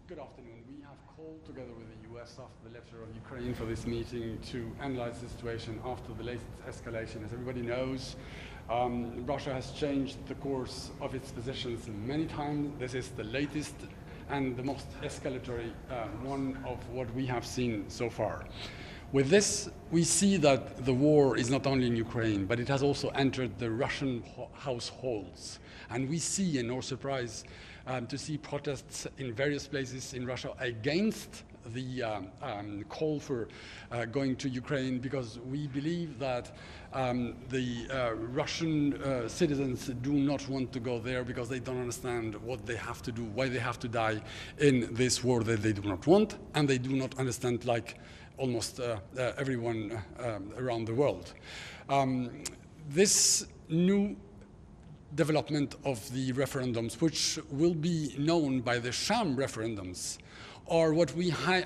Good afternoon. We have called together with the US after the lecture of Ukraine for this meeting to analyze the situation after the latest escalation. As everybody knows, Russia has changed the course of its positions many times. This is the latest and the most escalatory one of what we have seen so far. With this, we see that the war is not only in Ukraine, but it has also entered the Russian households. And we see, and no surprise, to see protests in various places in Russia against the call for going to Ukraine, because we believe that the Russian citizens do not want to go there because they don't understand what they have to do, why they have to die in this war that they do not want, and they do not understand, like almost everyone around the world. This new development of the referendums, which will be known by the sham referendums, or what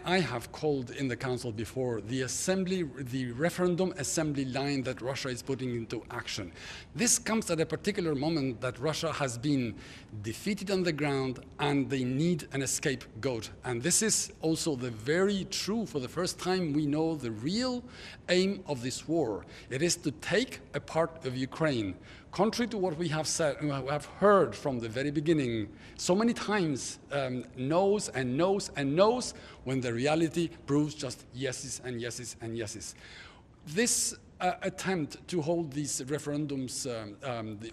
I have called in the Council before the referendum assembly line that Russia is putting into action. This comes at a particular moment that Russia has been defeated on the ground and they need an scapegoat. And this is also the very true, for the first time we know the real aim of this war. It is to take a part of Ukraine. Contrary to what we have said, we have heard from the very beginning, so many times, no's and no's and no's, when the reality proves just yeses and yeses and yeses. This attempt to hold these referendums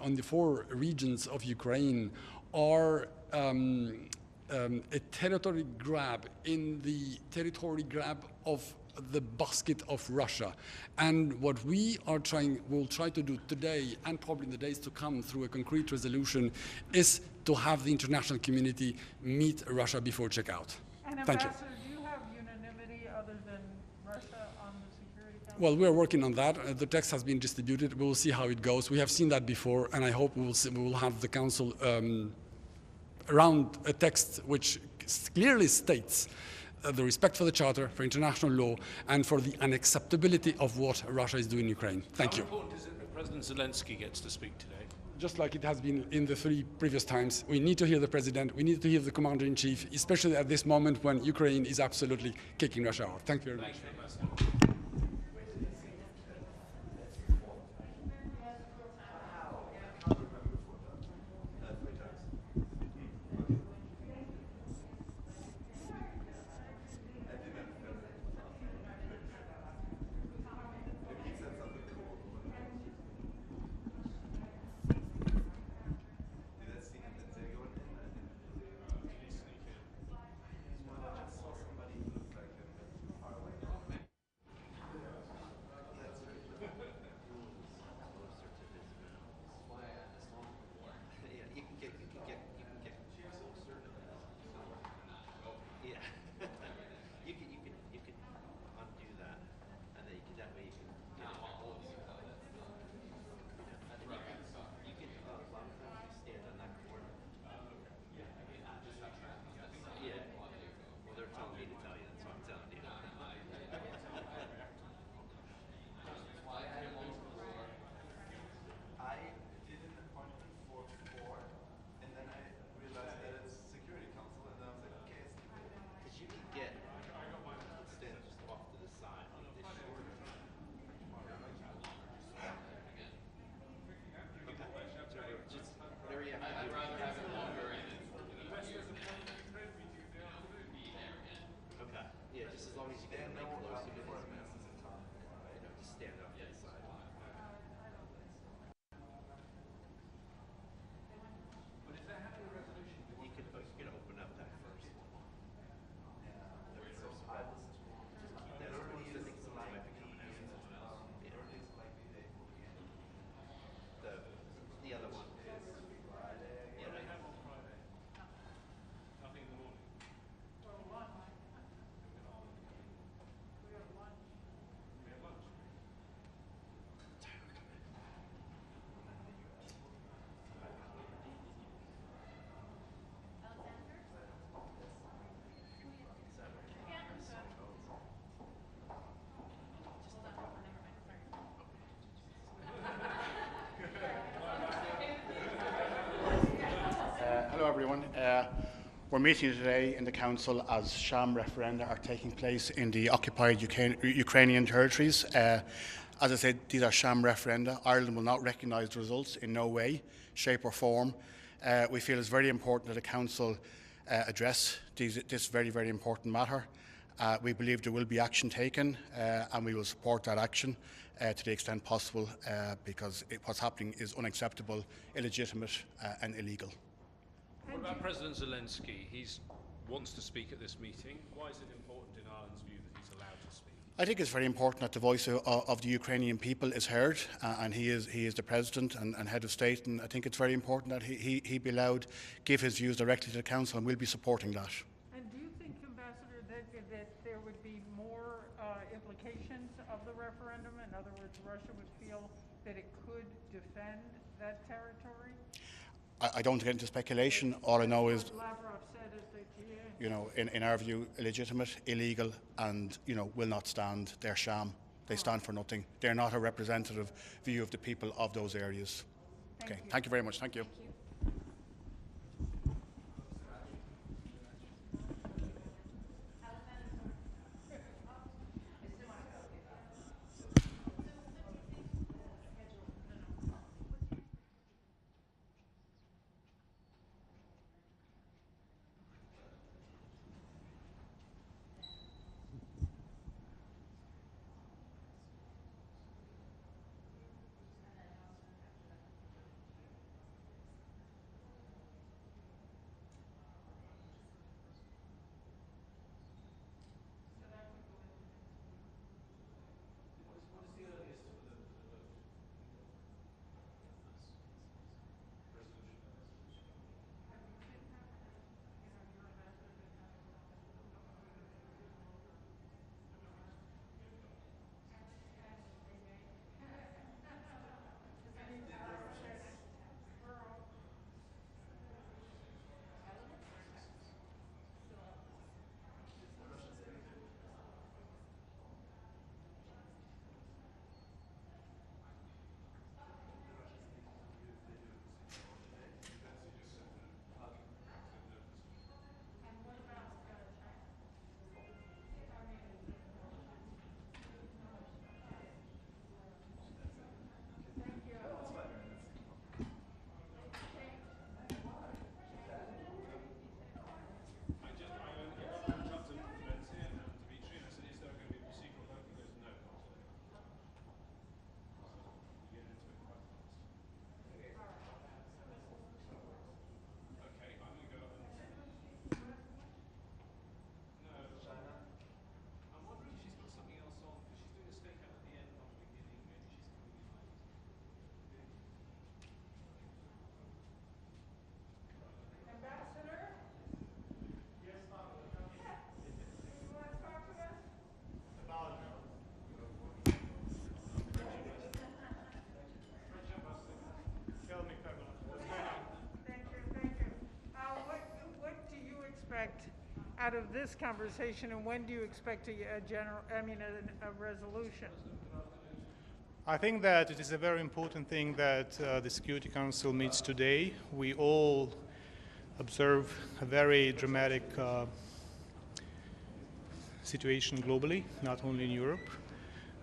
on the 4 regions of Ukraine are a territory grab in the territory grab of the basket of Russia. And what will try to do today and probably in the days to come through a concrete resolution is to have the international community meet Russia before checkout. And Thank you. Ambassador, do you have unanimity other than Russia on the Security Council? Well, we are working on that. The text has been distributed. We will see how it goes. We have seen that before, and I hope we will have the Council around a text which clearly states the respect for the Charter, for international law, and for the unacceptability of what Russia is doing in Ukraine. Thank you. How important is it that President Zelensky gets to speak today? Just like it has been in the 3 previous times, we need to hear the President, we need to hear the Commander-in-Chief, especially at this moment when Ukraine is absolutely kicking Russia out. Thank you very much. We're meeting today in the Council as sham referenda are taking place in the occupied Ukrainian territories. As I said, these are sham referenda. Ireland will not recognise the results in no way, shape or form. We feel it's very important that the Council address this very, very important matter. We believe there will be action taken and we will support that action to the extent possible because what's happening is unacceptable, illegitimate and illegal. What about President Zelensky? He wants to speak at this meeting. Why is it important in Ireland's view that he's allowed to speak? I think it's very important that the voice of the Ukrainian people is heard, and he is the president and head of state, and I think it's very important that he be allowed give his views directly to the council, and we'll be supporting that. And do you think, Ambassador, that there would be more implications of the referendum? In other words, Russia would feel that it could defend that territory? I don't get into speculation. All I know is, Lavrov said is that, you know, in our view, illegitimate, illegal, and, you know, will not stand. They're sham. They stand for nothing. They're not a representative view of the people of those areas. Okay. Thank you very much. Thank you. out of this conversation, and when do you expect a resolution? I think that it is a very important thing that the Security Council meets today. We all observe a very dramatic situation globally, not only in Europe.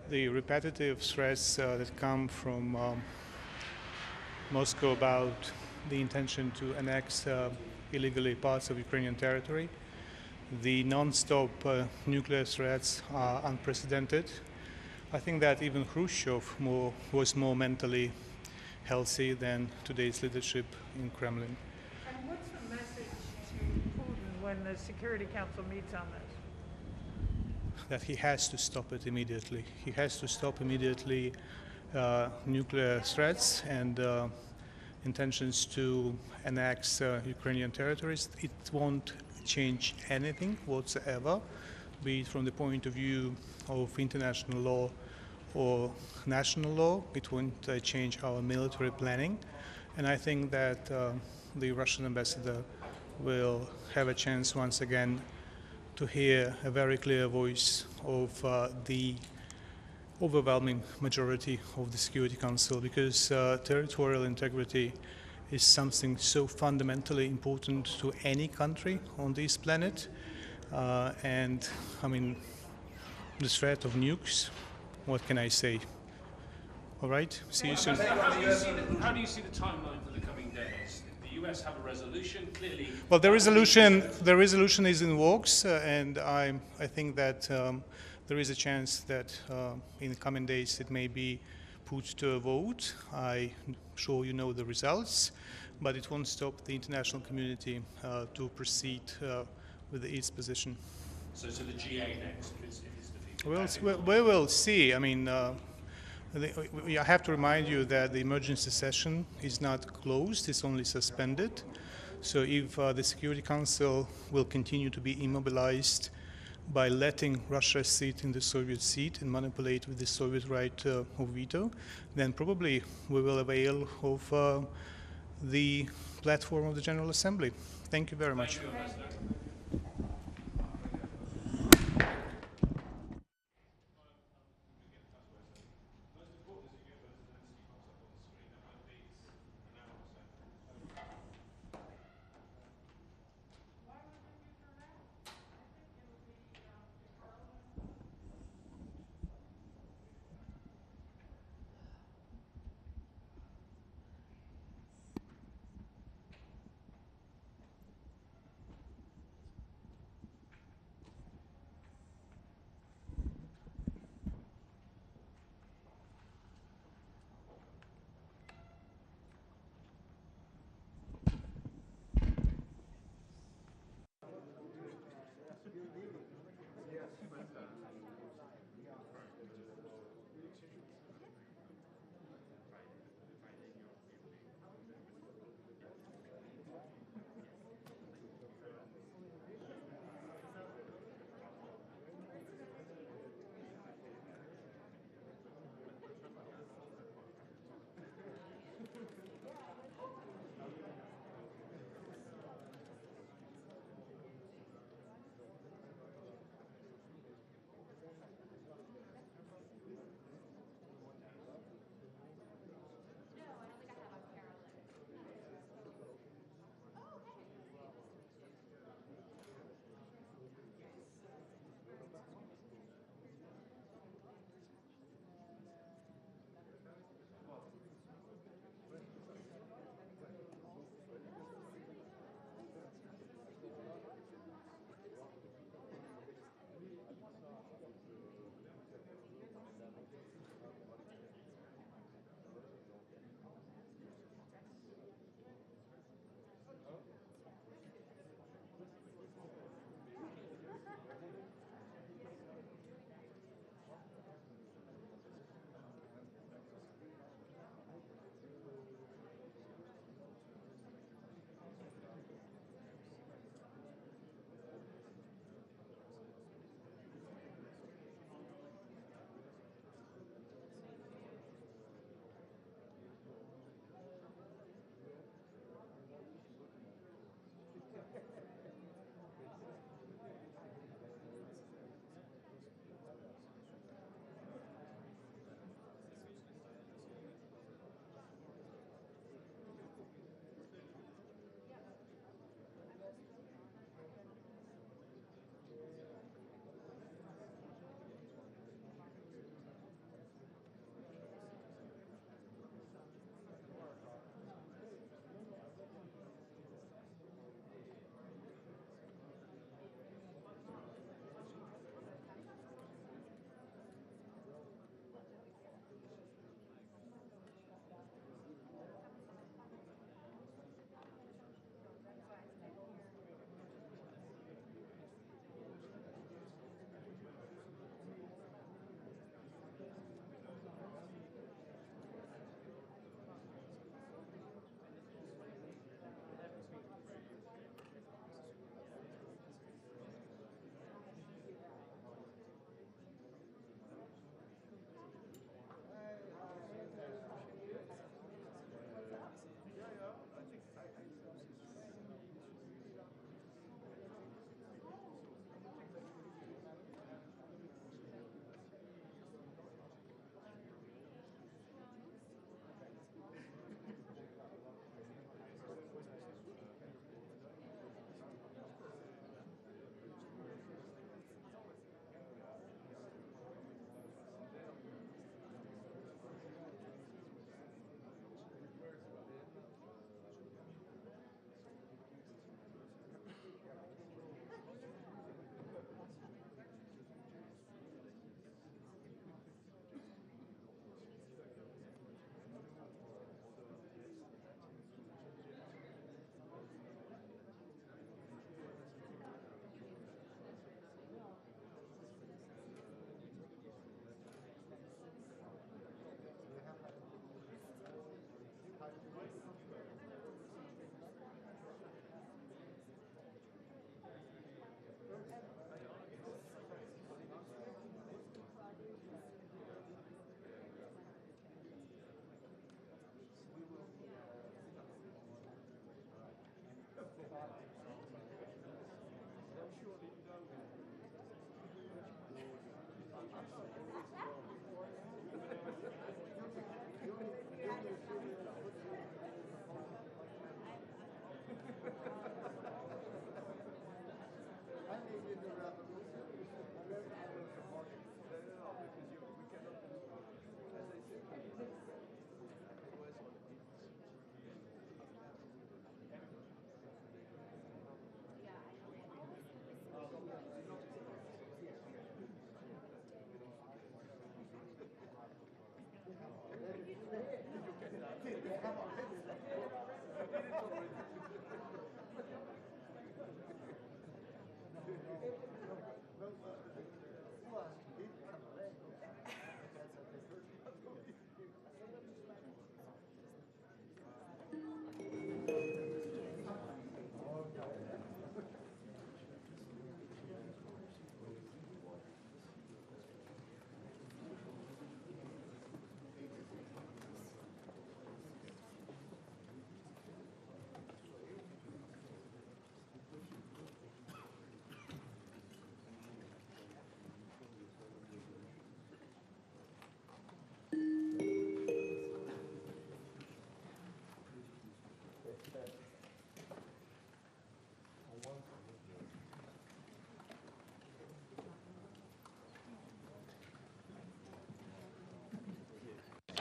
The repetitive threats that come from Moscow about the intention to annex illegally parts of Ukrainian territory. The non-stop nuclear threats are unprecedented. I think that even Khrushchev was more mentally healthy than today's leadership in Kremlin. And what's the message to Putin when the Security Council meets on this? That he has to stop it immediately. He has to stop immediately nuclear threats and intentions to annex Ukrainian territories. It won't change anything whatsoever, be it from the point of view of international law or national law. It won't change our military planning. And I think that the Russian ambassador will have a chance once again to hear a very clear voice of the overwhelming majority of the Security Council, because territorial integrity is something so fundamentally important to any country on this planet. And I mean, the threat of nukes, what can I say? All right, see you soon. How do you see the timeline for the coming days? The US have a resolution, clearly. Well, the resolution is in works, and I think that there is a chance that in the coming days it may be put to a vote. I'm sure you know the results, but it won't stop the international community to proceed with its position. So to the GA next, if it's defeated. Well, we will see. I mean, I have to remind you that the emergency session is not closed, it's only suspended. So if the Security Council will continue to be immobilized by letting Russia sit in the Soviet seat and manipulate with the Soviet right of veto, then probably we will avail of the platform of the General Assembly. Thank you very much.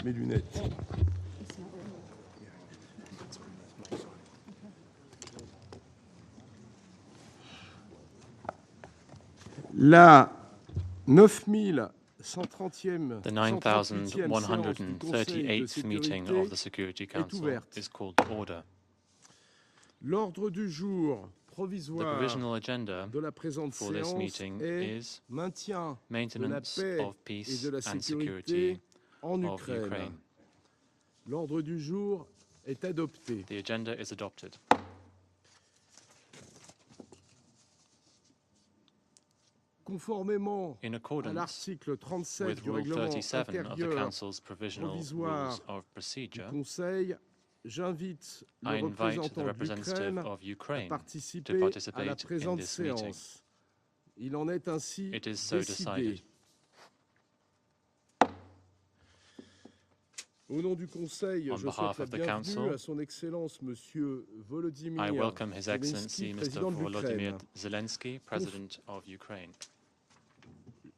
Mes lunettes. La 9130e The 9138th meeting of the Security Council is called to order. L'ordre du jour The provisoire provisional agenda de la présente for this séance meeting est is maintien de la maintenance paix of et peace de la and sécurité security en of Ukraine. Ukraine. L'ordre du jour est adopté. The agenda is adopted. Conformément In à accordance l'article 37 with du Rule règlement 37 of the intérieur Council's provisional provisoire rules of du procedure, Conseil, j'invite I le invite the représentant representative d'Ukraine of à Ukraine participer to à la participate in présente this meeting. séance. Il en est ainsi It is so décidé. decided. Au nom du Conseil, On je behalf souhaite la of the bienvenue Council, à son Excellence Monsieur Volodymyr I welcome His Zelensky, Excellency Mr. président de Volodymyr l'Ukraine. Zelensky, President of Ukraine.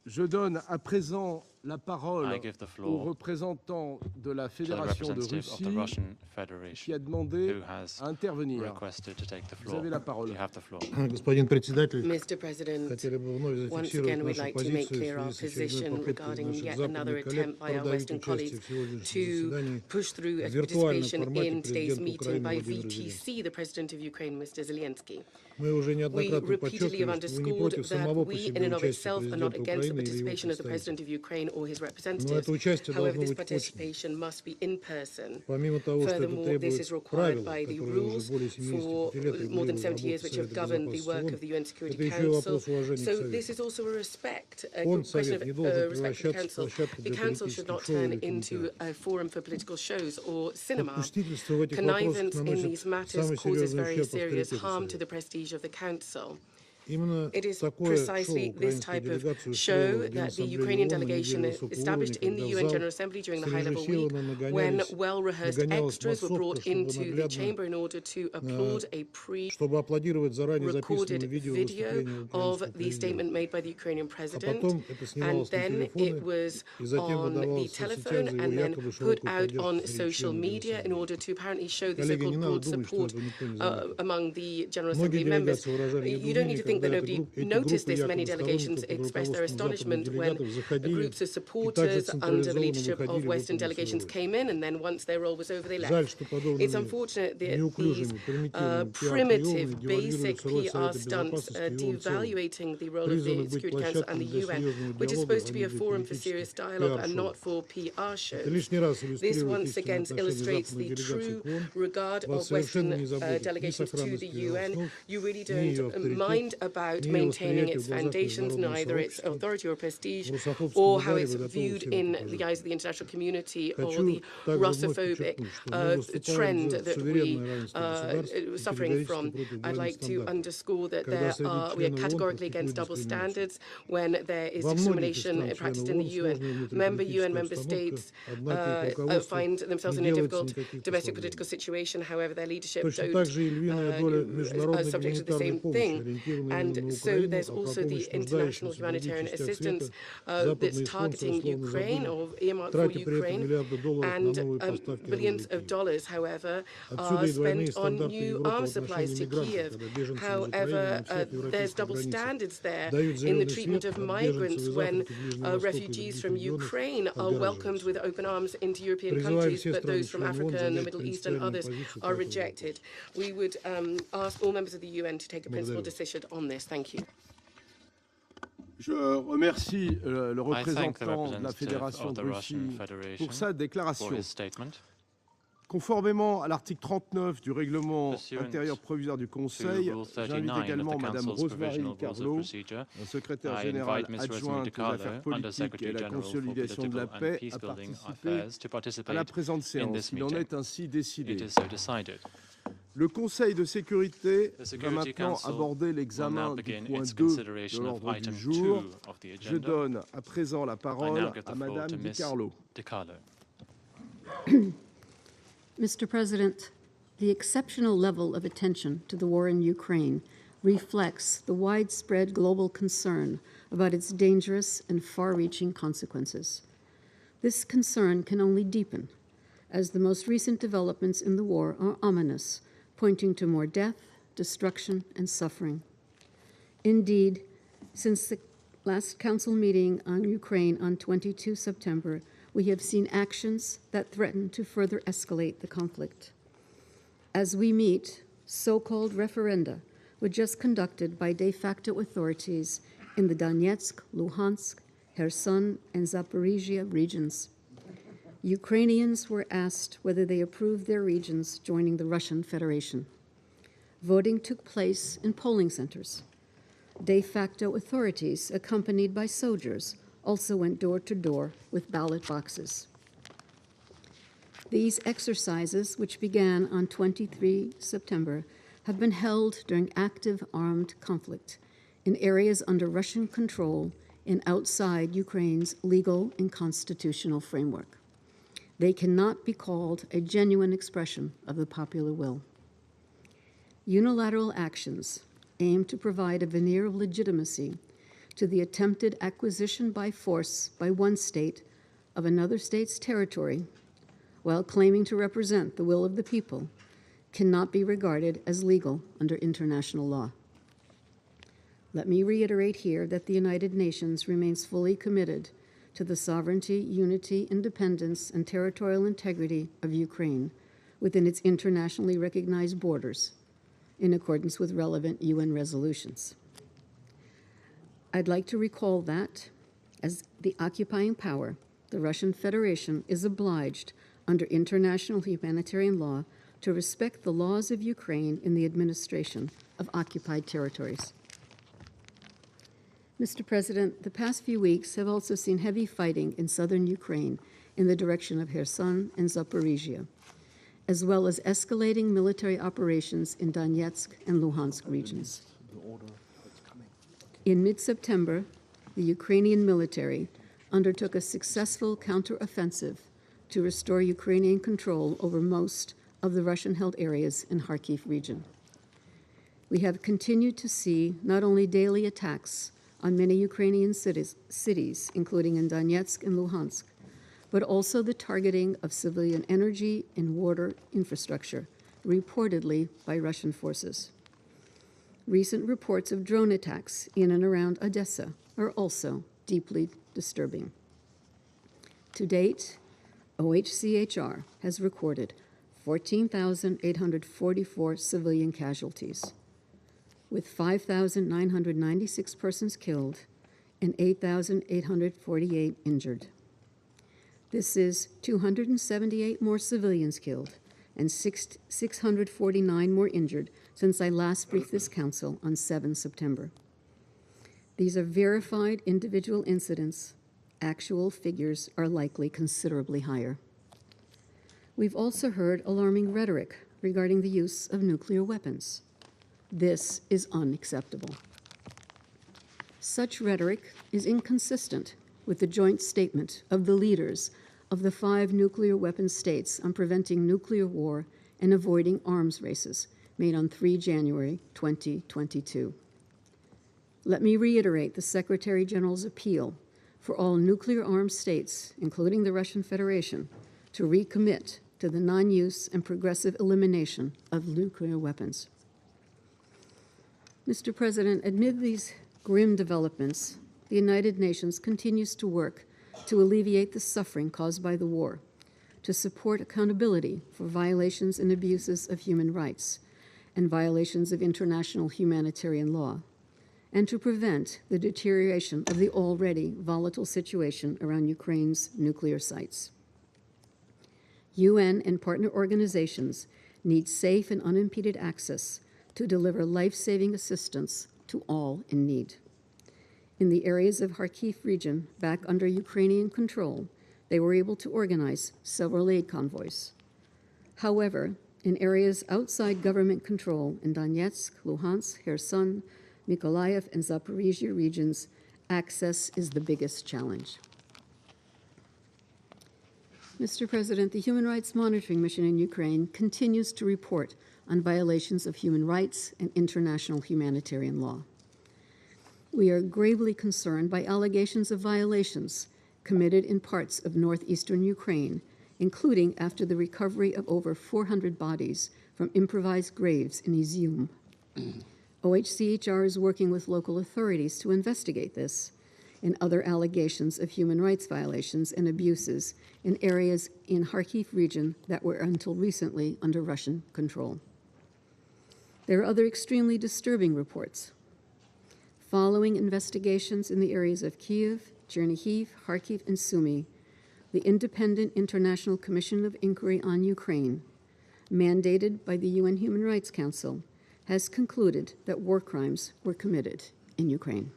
Je donne à présent la parole I give the au floor représentant de la to the Fédération de representative of the Russie Russian qui a Federation, demandé who has à intervenir. requested to take the Vous floor. avez la parole. You have the floor. Господин председатель, Mr. President, хотели бы вновь once зафиксировать again, we'd нашу like to make позицию в clear our связи с очередной position попыткой regarding наших yet another западных коллег attempt by our продавить Western участие colleagues в сегодняшнем to заседании push through a в виртуальном participation формате in today's президента meeting Украины by Владимира Зеленского. VTC, the President of Ukraine, Mr. Zelensky. Мы уже We неоднократно repeatedly have подчеркивали, что мы не underscored против that самого по we, себе in and of участия itself, are not президента against the Украины или его participation of the President представителя. of Ukraine or his Но representatives. это участие However, должно this быть очным. participation must be in person. Помимо того, что это Furthermore, this is требует required правил, by the которые rules уже более 75 for лет more than регулируют 70 years работу which have Совета governed the Безопасности work ООН. of the UN Security Это еще и Council. вопрос уважения к So Совету. this is also a respect, a Он, question Совет, of не должен respect for the превращаться в Council. площадку The для Council should not политических шоу turn или into комментариев. a forum for political shows or cinema. Попустительство в этих вопросах Connivance in наносит these matters самый causes серьезный very ущерб serious авторитету harm to Совета. the prestige of the Council. Именно It is такое шоу precisely this украинская type of делегация show устроила в that the Генассамблее Ukrainian ООН на delegation неделе высокого established уровня, in the когда в UN зал General Assembly during the high-level week, срежиссированно when нагонялись, well-rehearsed нагонялась extras were brought массовка, чтобы into the наглядно, chamber in order to applaud a чтобы аплодировать заранее pre-recorded записанному видео video выступления of украинского the президента. statement made by the Ukrainian А president, потом это and снималось на then it телефоны was и затем on the выдавалось в telephone соцсетях за and его then якобы put широкую out on поддержку среди social членов media in Генассамблеи. order to apparently show the Коллеги, so-called не надо broad думать, что support этого никто не заметил. among the General Многие Assembly members. делегации выражали You don't need to think that недоумение, nobody когда noticed эти this. Many группы delegations якобы expressed their сторонников под astonishment руководством when западных делегатов заходили groups of и также supporters under the централизованно leadership of выходили Western выполнить delegations свою роль. came in, and then once their role was over, they Жаль, left. что It's подобными unfortunate that these неуклюжими, примитивными primitive, пиар-приемами basic девальвируется роль PR Совета stunts Безопасности и ООН в целом, devaluating the role of призваны the быть Security Council and площадками the для UN, серьезного which is диалога, supposed а to be не a для forum for политических serious dialogue and пиар-шоу. not for PR Это shows. лишний раз This иллюстрирует once истинное again отношение illustrates западных the делегаций true к ООН. regard Вас of Western совершенно не заботит ни delegations to the сохранность ее UN. основ, You really ни ее don't авторитет, mind about ни ее maintaining восприятие its в глазах foundations, международного neither its сообщества. authority or prestige, В русофобском or how ударе it's вы готовы viewed всем in это the eyes of the international community, or Хочу the также вновь Russophobic подчеркнуть, что мы выступаем trend за that we суверенное равенство государств и suffering категорически from. против I'd двойных like to стандартов. underscore that Когда среди we are членов ООН categorically against практикуют double дискриминацию. standards when there is Во многих из discrimination стран practiced членов in the ООН UN. сложная Member UN внутриполитическая member обстановка, states однако их руководство find themselves не in a делает difficult никаких domestic послаблений. political situation. However, their leadership Точно don't так же и львиная доля are международной subject to the гуманитарной same помощи, thing. ориентированной именно на And so Украину, there's а про also the помощь international нуждающимся в других humanitarian частях assistance света that's западные спонсоры targeting словно Ukraine забыли, or earmarked for тратя при этом Ukraine. миллиарды долларов на And новые поставки billions оружия of Киеву. dollars, however, Отсюда are и двойные spent on стандарты new Европы в arms supplies отношении to мигрантов, Kiev. когда беженцам из Украины However, на всех there's европейских double границах standards there дают in the зеленый treatment свет, of а migrants беженцев из when Африки, Ближнего Востока и refugees других from регионов Ukraine are welcomed отгораживаются. with open arms into European Призываю countries, все but страны those from членов ООН Africa and the занять Middle East and принципиальную others позицию по are этому rejected. вопросу. We would ask all members of the UN to take a principled Благодарю. decision on this. Thank you. Je remercie le I thank the représentant de la representative Fédération of de the Russian Russie Federation pour sa for déclaration. his statement. Conformément à l'article 39 du règlement Pursuant intérieur provisoire du To Conseil, Rule j'invite 39 of également the Madame Council's Rosemary Provisional Rules of Carlo, Procedure, secrétaire I générale invite Ms. Rosemary adjointe aux DiCarlo, affaires politiques et Under-Secretary à la General for consolidation de la Political and paix, à Peacebuilding participer Affairs, to à la participate présente in séance. this Il en meeting. est ainsi décidé. It is so decided. Le Conseil de sécurité The va Security maintenant Council aborder will now l'examen du begin point its 2 de consideration of l'ordre du item jour. 2 of the Je agenda. donne à présent la I now parole give the à floor Madame to Di Ms. Carlo. DiCarlo. Mr. President, the exceptional level of attention to the war in Ukraine reflects the widespread global concern about its dangerous and far-reaching consequences. This concern can only deepen, as the most recent developments in the war are ominous, pointing to more death, destruction, and suffering. Indeed, since the last Council meeting on Ukraine on 22 September, we have seen actions that threaten to further escalate the conflict. As we meet, so-called referenda were just conducted by de facto authorities in the Donetsk, Luhansk, Kherson, and Zaporizhia regions. Ukrainians were asked whether they approved their regions joining the Russian Federation. Voting took place in polling centers. De facto authorities, accompanied by soldiers, also went door to door with ballot boxes. These exercises, which began on 23 September, have been held during active armed conflict in areas under Russian control and outside Ukraine's legal and constitutional framework. They cannot be called a genuine expression of the popular will. Unilateral actions aim to provide a veneer of legitimacy to the attempted acquisition by force by one state of another state's territory, while claiming to represent the will of the people, cannot be regarded as legal under international law. Let me reiterate here that the United Nations remains fully committed to the sovereignty, unity, independence, and territorial integrity of Ukraine within its internationally recognized borders, in accordance with relevant UN resolutions. I'd like to recall that, as the occupying power, the Russian Federation is obliged under international humanitarian law to respect the laws of Ukraine in the administration of occupied territories. Mr. President, the past few weeks have also seen heavy fighting in southern Ukraine in the direction of Kherson and Zaporizhia, as well as escalating military operations in Donetsk and Luhansk regions. In mid-September, the Ukrainian military undertook a successful counteroffensive to restore Ukrainian control over most of the Russian-held areas in Kharkiv region. We have continued to see not only daily attacks on many Ukrainian cities, including in Donetsk and Luhansk, but also the targeting of civilian energy and water infrastructure, reportedly by Russian forces. Recent reports of drone attacks in and around Odessa are also deeply disturbing. To date, OHCHR has recorded 14,844 civilian casualties, with 5,996 persons killed and 8,848 injured. This is 278 more civilians killed and 649 more injured since I last briefed this Council on 7 September. These are verified individual incidents. Actual figures are likely considerably higher. We've also heard alarming rhetoric regarding the use of nuclear weapons. This is unacceptable. Such rhetoric is inconsistent with the joint statement of the leaders of the 5 nuclear weapon states on preventing nuclear war and avoiding arms races, made on 3 January 2022. Let me reiterate the Secretary General's appeal for all nuclear-armed states, including the Russian Federation, to recommit to the non-use and progressive elimination of nuclear weapons. Mr. President, amid these grim developments, the United Nations continues to work to alleviate the suffering caused by the war, to support accountability for violations and abuses of human rights and violations of international humanitarian law, and to prevent the deterioration of the already volatile situation around Ukraine's nuclear sites. UN and partner organizations need safe and unimpeded access to deliver life-saving assistance to all in need. In the areas of Kharkiv region back under Ukrainian control, they were able to organize several aid convoys. However, in areas outside government control in Donetsk, Luhansk, Kherson, Mykolaiv, and Zaporizhia regions, access is the biggest challenge. Mr. President, the Human Rights Monitoring Mission in Ukraine continues to report on violations of human rights and international humanitarian law. We are gravely concerned by allegations of violations committed in parts of northeastern Ukraine, including after the recovery of over 400 bodies from improvised graves in Izium. OHCHR is working with local authorities to investigate this and other allegations of human rights violations and abuses in areas in Kharkiv region that were until recently under Russian control. There are other extremely disturbing reports. Following investigations in the areas of Kyiv, Chernihiv, Kharkiv, and Sumy, the Independent International Commission of Inquiry on Ukraine, mandated by the UN Human Rights Council, has concluded that war crimes were committed in Ukraine.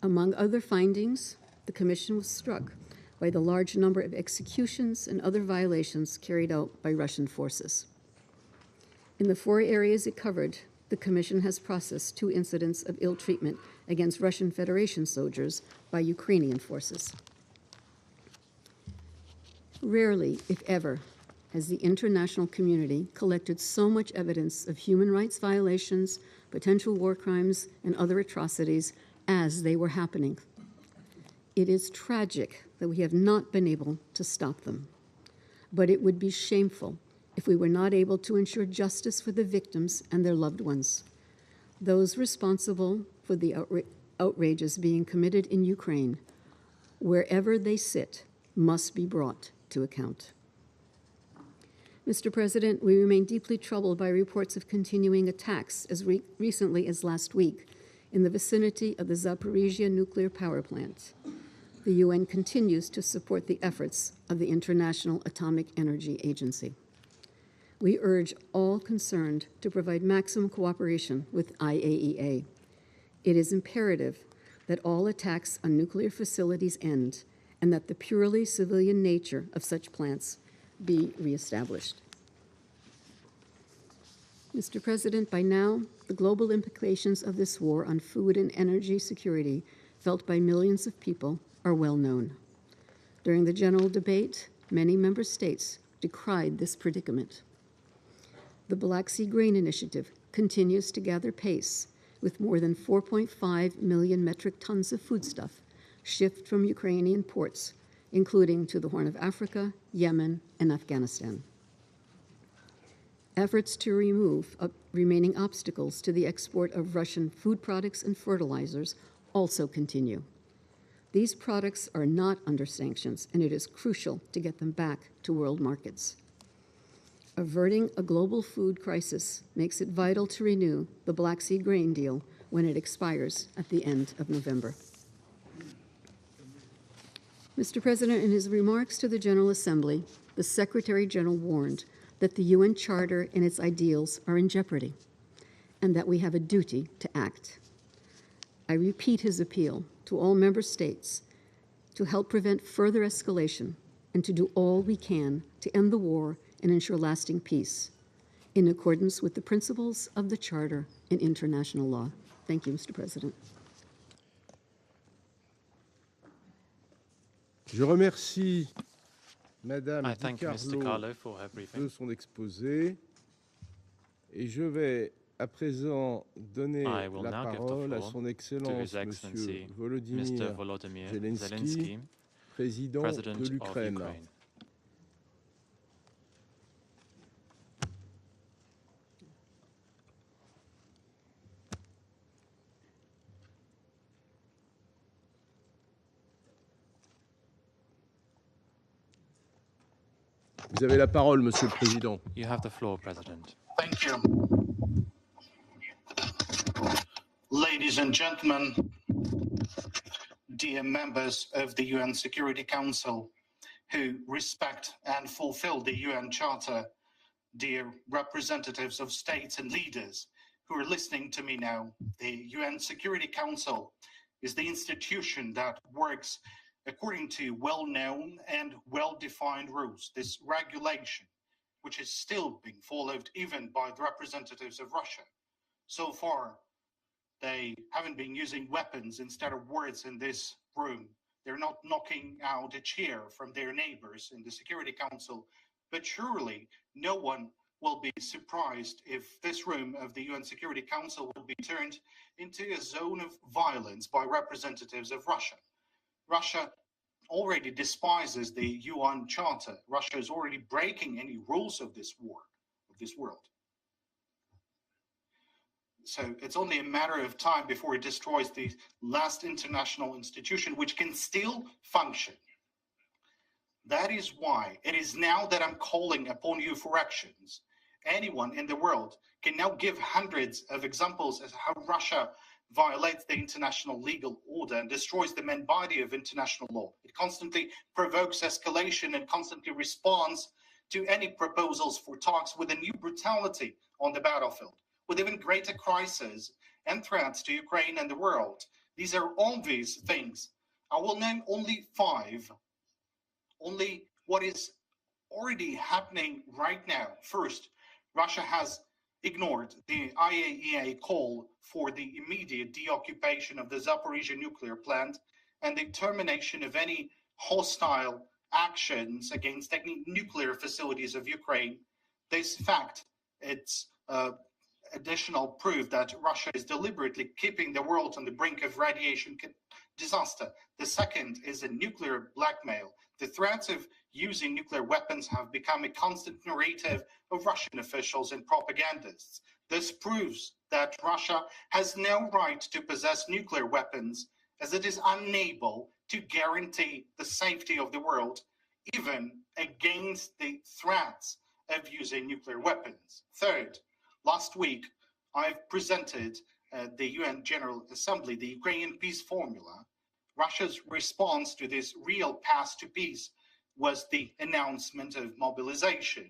Among other findings, the Commission was struck by the large number of executions and other violations carried out by Russian forces. In the 4 areas it covered, the Commission has processed 2 incidents of ill treatment against Russian Federation soldiers by Ukrainian forces. Rarely, if ever, has the international community collected so much evidence of human rights violations, potential war crimes, and other atrocities as they were happening. It is tragic that we have not been able to stop them, but it would be shameful if we were not able to ensure justice for the victims and their loved ones. Those responsible for the outrages being committed in Ukraine, wherever they sit, must be brought to account. Mr. President, we remain deeply troubled by reports of continuing attacks as recently as last week in the vicinity of the Zaporizhia nuclear power plant. The UN continues to support the efforts of the International Atomic Energy Agency. We urge all concerned to provide maximum cooperation with IAEA. It is imperative that all attacks on nuclear facilities end and that the purely civilian nature of such plants be reestablished. Mr. President, by now, the global implications of this war on food and energy security felt by millions of people are well known. During the general debate, many member states decried this predicament. The Black Sea Grain Initiative continues to gather pace with more than 4.5 million metric tons of foodstuff shipped from Ukrainian ports, including to the Horn of Africa, Yemen, and Afghanistan. Efforts to remove remaining obstacles to the export of Russian food products and fertilizers also continue. These products are not under sanctions, and it is crucial to get them back to world markets. Averting a global food crisis makes it vital to renew the Black Sea grain deal when it expires at the end of November. Mr. President, in his remarks to the General Assembly, the Secretary General warned that the UN Charter and its ideals are in jeopardy and that we have a duty to act. I repeat his appeal to all member states to help prevent further escalation and to do all we can to end the war and ensure lasting peace in accordance with the principles of the Charter and international law. Thank you, Mr. President. Je remercie Madame I thank Mr. Carlo for her briefing. de son exposé et je vais à présent donner la parole à son Excellence Monsieur Volodymyr Zelensky, Président de l'Ukraine. Vous avez la parole, Monsieur le Président. You have the floor, President. Thank you. Ladies Ladies and gentlemen, dear members of the UN Security Council who respect and fulfill the UN Charter, dear representatives of states and leaders who are listening to me now, the UN Security Council is the institution that works according to well-known and well-defined rules. This regulation, which is still being followed even by the representatives of Russia. So far, they haven't been using weapons instead of words in this room. They're not knocking out a chair from their neighbors in the Security Council. But surely no one will be surprised if this room of the UN Security Council will be turned into a zone of violence by representatives of Russia. Russia already despises the UN Charter. Russia is already breaking any rules of this war, of this world. So it's only a matter of time before it destroys the last international institution which can still function. That is why it is now that I'm calling upon you for actions. Anyone in the world can now give hundreds of examples of how Russia violates the international legal order and destroys the main body of international law. It constantly provokes escalation and constantly responds to any proposals for talks with a new brutality on the battlefield, with even greater crises and threats to Ukraine and the world. These are obvious things. I will name only 5. Only what is already happening right now. First, Russia has ignored the IAEA call for the immediate deoccupation of the Zaporizhzhia nuclear plant and the termination of any hostile actions against any nuclear facilities of Ukraine. This fact, it's additional proof that Russia is deliberately keeping the world on the brink of radiation disaster. The second is a nuclear blackmail. The threats of using nuclear weapons have become a constant narrative of Russian officials and propagandists. This proves that Russia has no right to possess nuclear weapons, as it is unable to guarantee the safety of the world, even against the threats of using nuclear weapons. Third, last week, I've presented the UN General Assembly the Ukrainian peace formula. Russia's response to this real path to peace was the announcement of mobilization.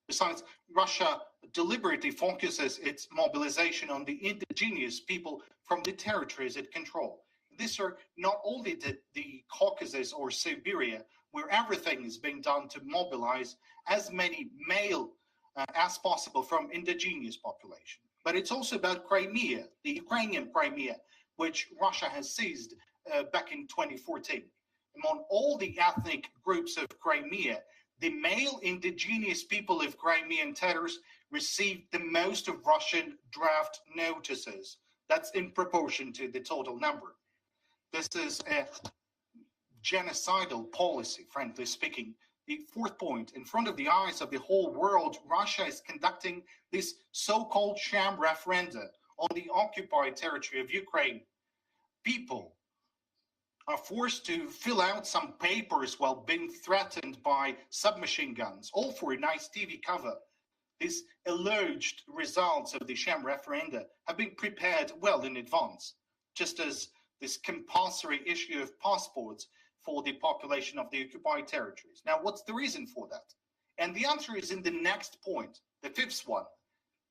Besides, Russia deliberately focuses its mobilization on the indigenous people from the territories it controls. These are not only the Caucasus or Siberia, where everything is being done to mobilize as many male as possible from indigenous population. But it's also about Crimea, the Ukrainian Crimea, which Russia has seized back in 2014. Among all the ethnic groups of Crimea, the male indigenous people of Crimean territories received the most of Russian draft notices. That's in proportion to the total number. This is a genocidal policy, frankly speaking. The fourth point, in front of the eyes of the whole world, Russia is conducting this so-called sham referenda on the occupied territory of Ukraine. People are forced to fill out some papers while being threatened by submachine guns, all for a nice TV cover. These alleged results of the sham referenda have been prepared well in advance, just as this compulsory issue of passports for the population of the occupied territories. Now, what's the reason for that? And the answer is in the next point, the fifth one,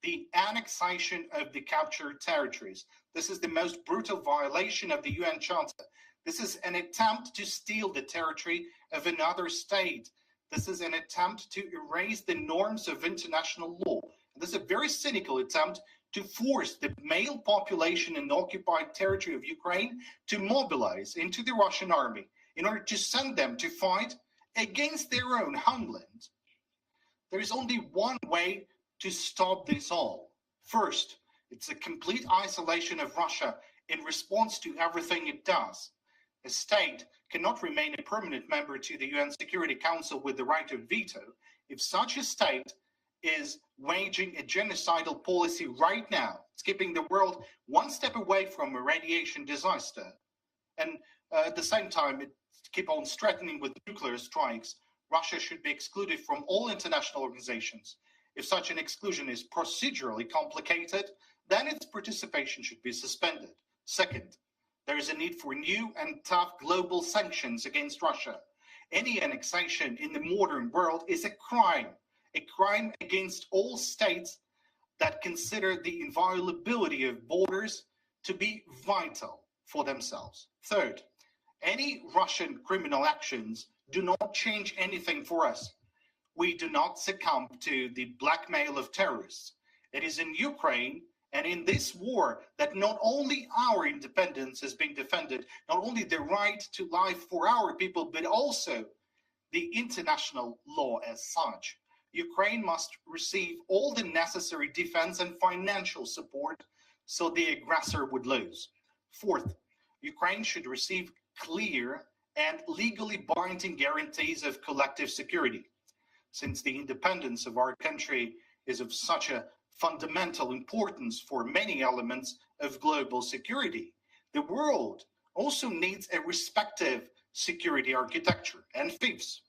the annexation of the captured territories. This is the most brutal violation of the UN Charter. This is an attempt to steal the territory of another state. This is an attempt to erase the norms of international law. And this is a very cynical attempt to force the male population in the occupied territory of Ukraine to mobilize into the Russian army in order to send them to fight against their own homeland. There is only one way to stop this all. First, it's a complete isolation of Russia in response to everything it does. A state cannot remain a permanent member to the UN Security Council with the right of veto if such a state is waging a genocidal policy right now, skipping the world one step away from a radiation disaster. And at the same time, it keep on threatening with nuclear strikes. Russia should be excluded from all international organizations. If such an exclusion is procedurally complicated, then its participation should be suspended. Second, there is a need for new and tough global sanctions against Russia. Any annexation in the modern world is a crime against all states that consider the inviolability of borders to be vital for themselves. Third, any Russian criminal actions do not change anything for us. We do not succumb to the blackmail of terrorists. It is in Ukraine and in this war that not only our independence has been defended, not only the right to life for our people, but also the international law as such. Ukraine must receive all the necessary defense and financial support so the aggressor would lose. Fourth, Ukraine should receive clear and legally binding guarantees of collective security. Since the independence of our country is of such a fundamental importance for many elements of global security, the world also needs a respective security architecture. And fifth,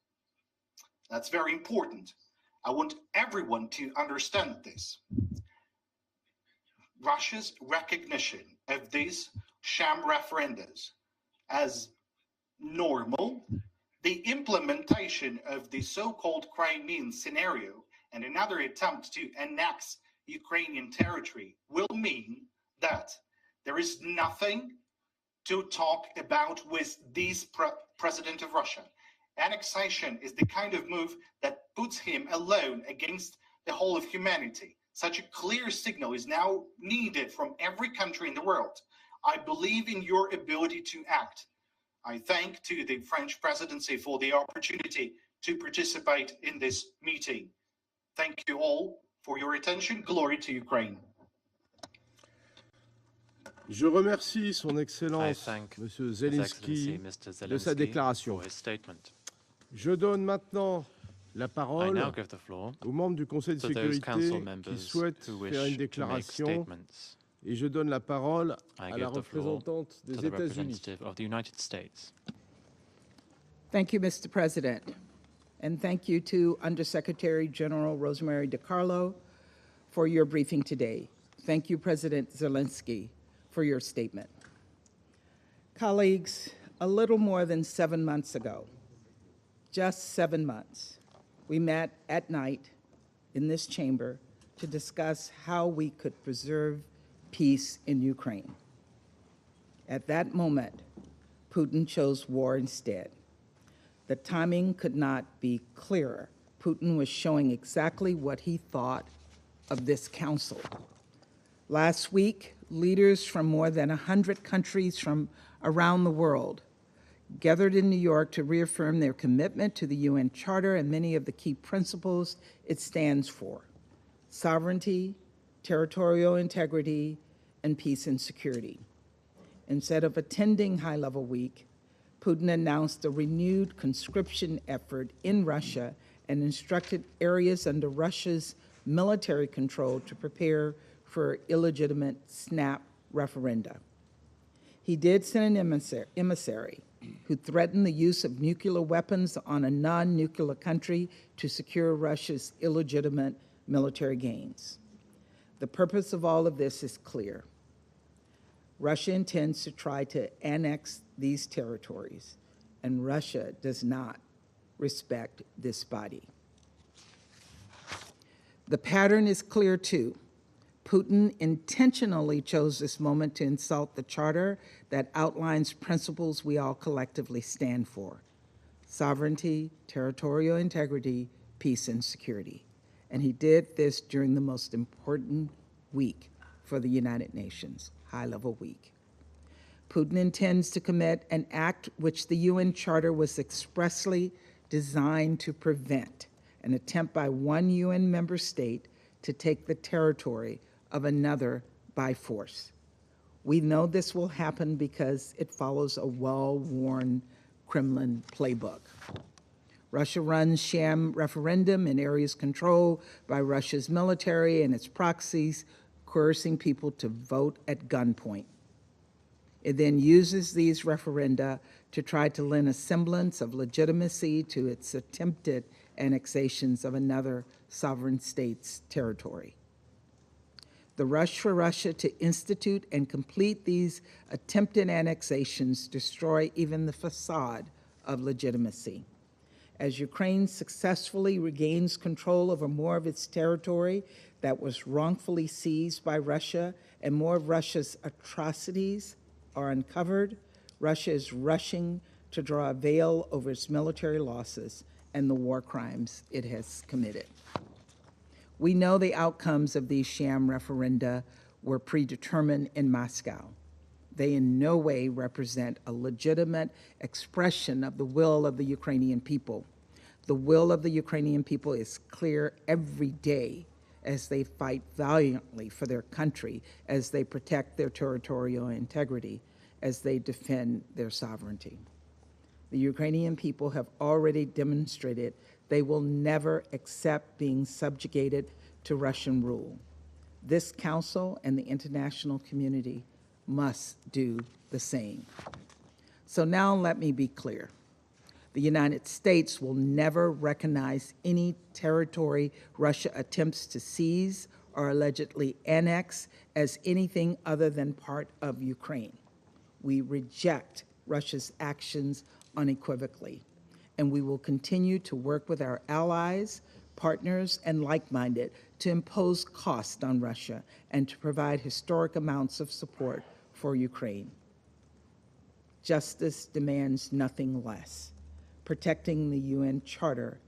that's very important. I want everyone to understand this. Russia's recognition of these sham referendums as normal, the implementation of the so-called Crimean scenario and another attempt to annex Ukrainian territory will mean that there is nothing to talk about with this president of Russia. Annexation is the kind of move that puts him alone against the whole of humanity. Such a clear signal is now needed from every country in the world. I believe in your ability to act. I thank to the French presidency for the opportunity to participate in this meeting. Thank you all for your attention. Glory to Ukraine. Je remercie Son Excellence, M. Zelensky, de sa déclaration. Je donne maintenant la parole aux membres du Conseil de sécurité qui souhaitent faire une déclaration. Et je donne la parole à la représentante des États-Unis. Thank you, Mr. President. And thank you to Undersecretary General Rosemary DiCarlo for your briefing today. Thank you, President Zelensky, for your statement. Colleagues, a little more than 7 months ago, just 7 months, we met at night in this chamber to discuss how we could preserve peace in Ukraine. At that moment, Putin chose war instead. The timing could not be clearer. Putin was showing exactly what he thought of this council. Last week, leaders from more than 100 countries from around the world gathered in New York to reaffirm their commitment to the UN Charter and many of the key principles it stands for: sovereignty, territorial integrity, and peace and security. Instead of attending high-level week, Putin announced a renewed conscription effort in Russia and instructed areas under Russia's military control to prepare for illegitimate snap referenda. He did send an emissary who threatened the use of nuclear weapons on a non-nuclear country to secure Russia's illegitimate military gains. The purpose of all of this is clear. Russia intends to try to annex these territories, and Russia does not respect this body. The pattern is clear too. Putin intentionally chose this moment to insult the charter that outlines principles we all collectively stand for: sovereignty, territorial integrity, peace, and security. And he did this during the most important week for the United Nations, high-level week. Putin intends to commit an act which the UN Charter was expressly designed to prevent: an attempt by one UN member state to take the territory of another by force. We know this will happen because it follows a well-worn Kremlin playbook. Russia runs sham referendum in areas controlled by Russia's military and its proxies, coercing people to vote at gunpoint. It then uses these referenda to try to lend a semblance of legitimacy to its attempted annexations of another sovereign state's territory. The rush for Russia to institute and complete these attempted annexations destroy even the facade of legitimacy. As Ukraine successfully regains control over more of its territory that was wrongfully seized by Russia and more of Russia's atrocities are uncovered, Russia is rushing to draw a veil over its military losses and the war crimes it has committed. We know the outcomes of these sham referenda were predetermined in Moscow. They in no way represent a legitimate expression of the will of the Ukrainian people. The will of the Ukrainian people is clear every day as they fight valiantly for their country, as they protect their territorial integrity, as they defend their sovereignty. The Ukrainian people have already demonstrated they will never accept being subjugated to Russian rule. This Council and the international community must do the same. So now let me be clear. The United States will never recognize any territory Russia attempts to seize or allegedly annex as anything other than part of Ukraine. We reject Russia's actions unequivocally, and we will continue to work with our allies, partners, and like-minded to impose cost on Russia and to provide historic amounts of support for Ukraine. Justice demands nothing less. Protecting the UN Charter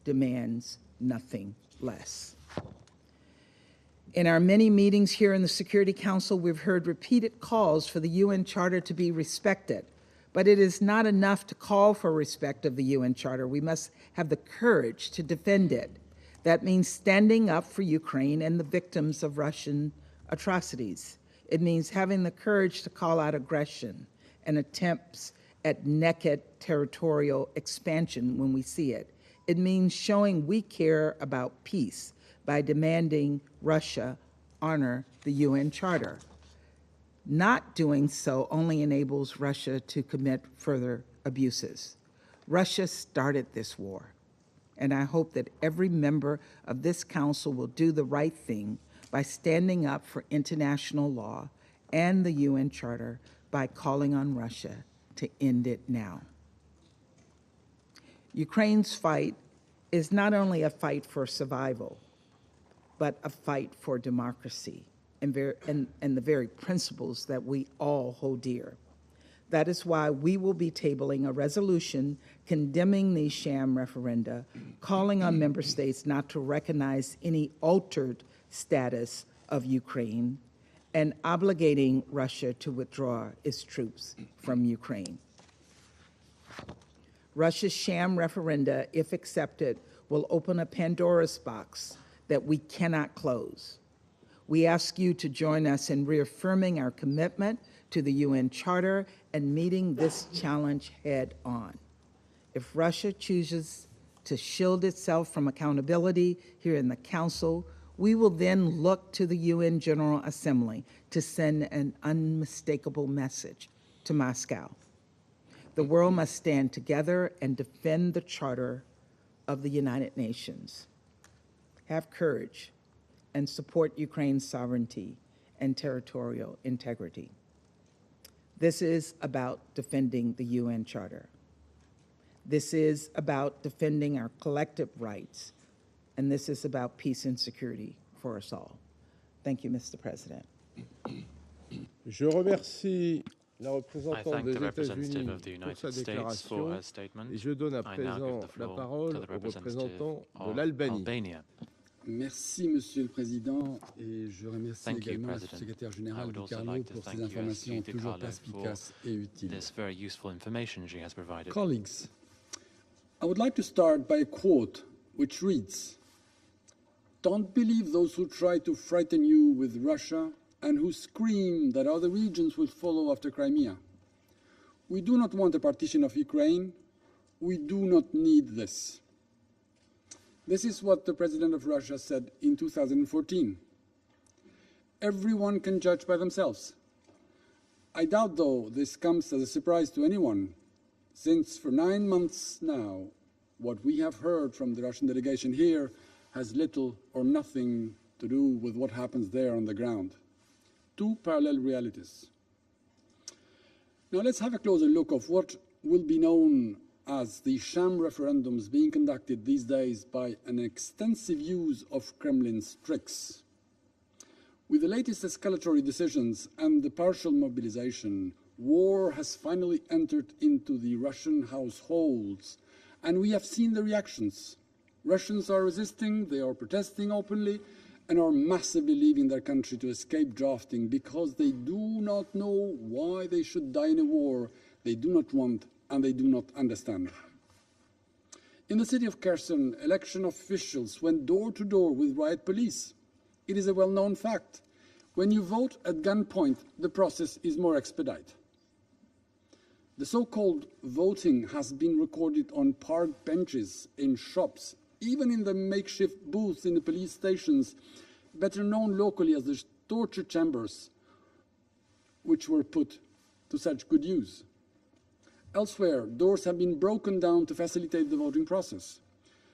demands nothing less. In our many meetings here in the Security Council, we've heard repeated calls for the UN Charter to be respected. But it is not enough to call for respect of the UN Charter. We must have the courage to defend it. That means standing up for Ukraine and the victims of Russian atrocities. It means having the courage to call out aggression and attempts at naked territorial expansion when we see it. It means showing we care about peace by demanding Russia honor the UN Charter. Not doing so only enables Russia to commit further abuses. Russia started this war, and I hope that every member of this council will do the right thing by standing up for international law and the UN Charter by calling on Russia to end it now. Ukraine's fight is not only a fight for survival, but a fight for democracy and the very principles that we all hold dear. That is why we will be tabling a resolution condemning these sham referenda, calling on member states not to recognize any altered status of Ukraine, and obligating Russia to withdraw its troops from Ukraine. Russia's sham referenda, if accepted, will open a Pandora's box that we cannot close. We ask you to join us in reaffirming our commitment to the UN Charter and meeting this challenge head on. If Russia chooses to shield itself from accountability here in the Council, we will then look to the UN General Assembly to send an unmistakable message to Moscow. The world must stand together and defend the Charter of the United Nations. Have courage and support Ukraine's sovereignty and territorial integrity. This is about defending the UN Charter. This is about defending our collective rights, and this is about peace and security for us all. Thank you, Mr. President. Je remercie la I représentante thank des the representative États-Unis of the pour United sa States for déclaration her statement. et je donne à I now présent give the la floor parole to the au representative représentant de of l'Albanie. Albania. Merci, Monsieur le Président, et je remercie Thank you, également le President. secrétaire I général would Di also Carlo like to pour ces thank informations USG Di toujours Carlo perspicaces et utiles. This very useful information she has provided. Colleagues, I would like to start by a quote which reads, "Don't believe those who try to frighten you with Russia and who scream that other regions will follow after Crimea. We do not want a partition of Ukraine. We do not need this." This is what the President of Russia said in 2014. Everyone can judge by themselves. I doubt, though, this comes as a surprise to anyone, since for 9 months now, what we have heard from the Russian delegation here has little or nothing to do with what happens there on the ground. Two parallel realities. Now let's have a closer look of what will be known as the sham referendums being conducted these days by an extensive use of Kremlin's tricks. With the latest escalatory decisions and the partial mobilization, war has finally entered into the Russian households, and we have seen the reactions. Russians are resisting, they are protesting openly, and are massively leaving their country to escape drafting because they do not know why they should die in a war they do not want and they do not understand. In the city of Kherson, election officials went door to door with riot police. It is a well-known fact. When you vote at gunpoint, the process is more expedite. The so-called voting has been recorded on park benches, in shops, even in the makeshift booths in the police stations, better known locally as the torture chambers, which were put to such good use. Elsewhere, doors have been broken down to facilitate the voting process.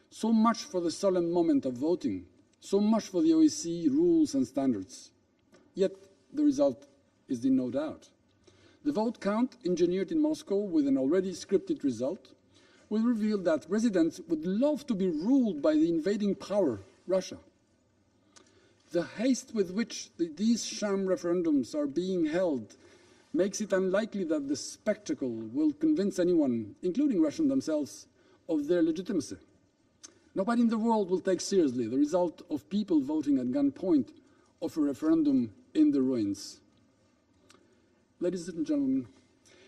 So much for the solemn moment of voting, so much for the OSCE rules and standards. Yet the result is in no doubt. The vote count, engineered in Moscow with an already scripted result, will reveal that residents would love to be ruled by the invading power, Russia. The haste with which these sham referendums are being held makes it unlikely that the spectacle will convince anyone, including Russians themselves, of their legitimacy. Nobody in the world will take seriously the result of people voting at gunpoint of a referendum in the ruins. Ladies and gentlemen,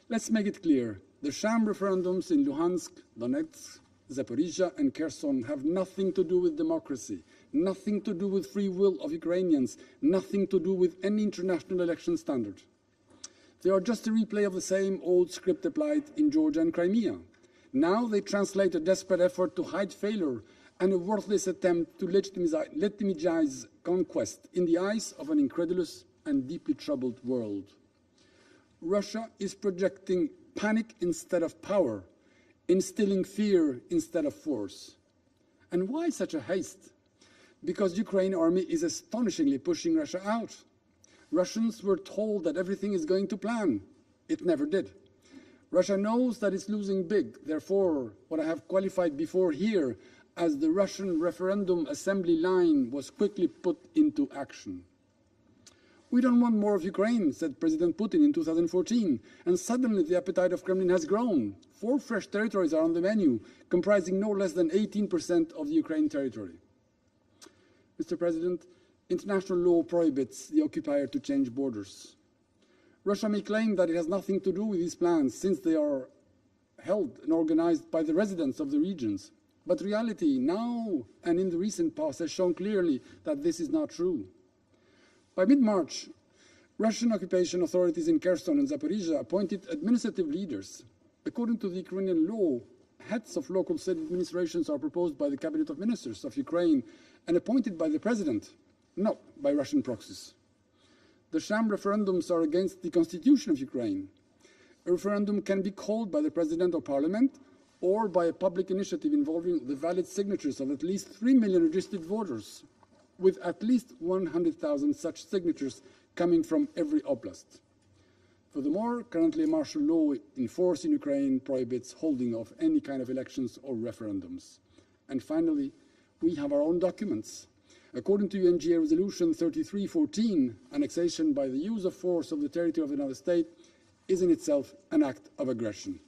let's make it clear. The sham referendums in Luhansk, Donetsk, Zaporizhia and Kherson have nothing to do with democracy, nothing to do with free will of Ukrainians, nothing to do with any international election standard. They are just a replay of the same old script applied in Georgia and Crimea. Now they translate a desperate effort to hide failure and a worthless attempt to legitimize conquest in the eyes of an incredulous and deeply troubled world. Russia is projecting panic instead of power, instilling fear instead of force. And why such a haste? Because Ukraine army is astonishingly pushing Russia out. Russians were told that everything is going to plan. It never did. Russia knows that it's losing big. Therefore, what I have qualified before here as the Russian referendum assembly line was quickly put into action. We don't want more of Ukraine, said President Putin in 2014, and suddenly the appetite of Kremlin has grown. 4 fresh territories are on the menu, comprising no less than 18% of the Ukraine territory. Mr. President, international law prohibits the occupier to change borders. Russia may claim that it has nothing to do with these plans, since they are held and organized by the residents of the regions. But reality now and in the recent past has shown clearly that this is not true. By mid-March, Russian occupation authorities in Kherson and Zaporizhia appointed administrative leaders. According to the Ukrainian law, heads of local state administrations are proposed by the Cabinet of Ministers of Ukraine and appointed by the President, not by Russian proxies. The sham referendums are against the constitution of Ukraine. A referendum can be called by the President or Parliament or by a public initiative involving the valid signatures of at least 3 million registered voters, with at least 100,000 such signatures coming from every oblast. Furthermore, currently a martial law in force in Ukraine prohibits holding of any kind of elections or referendums. And finally, we have our own documents. According to UNGA Resolution 3314, annexation by the use of force of the territory of another state is in itself an act of aggression.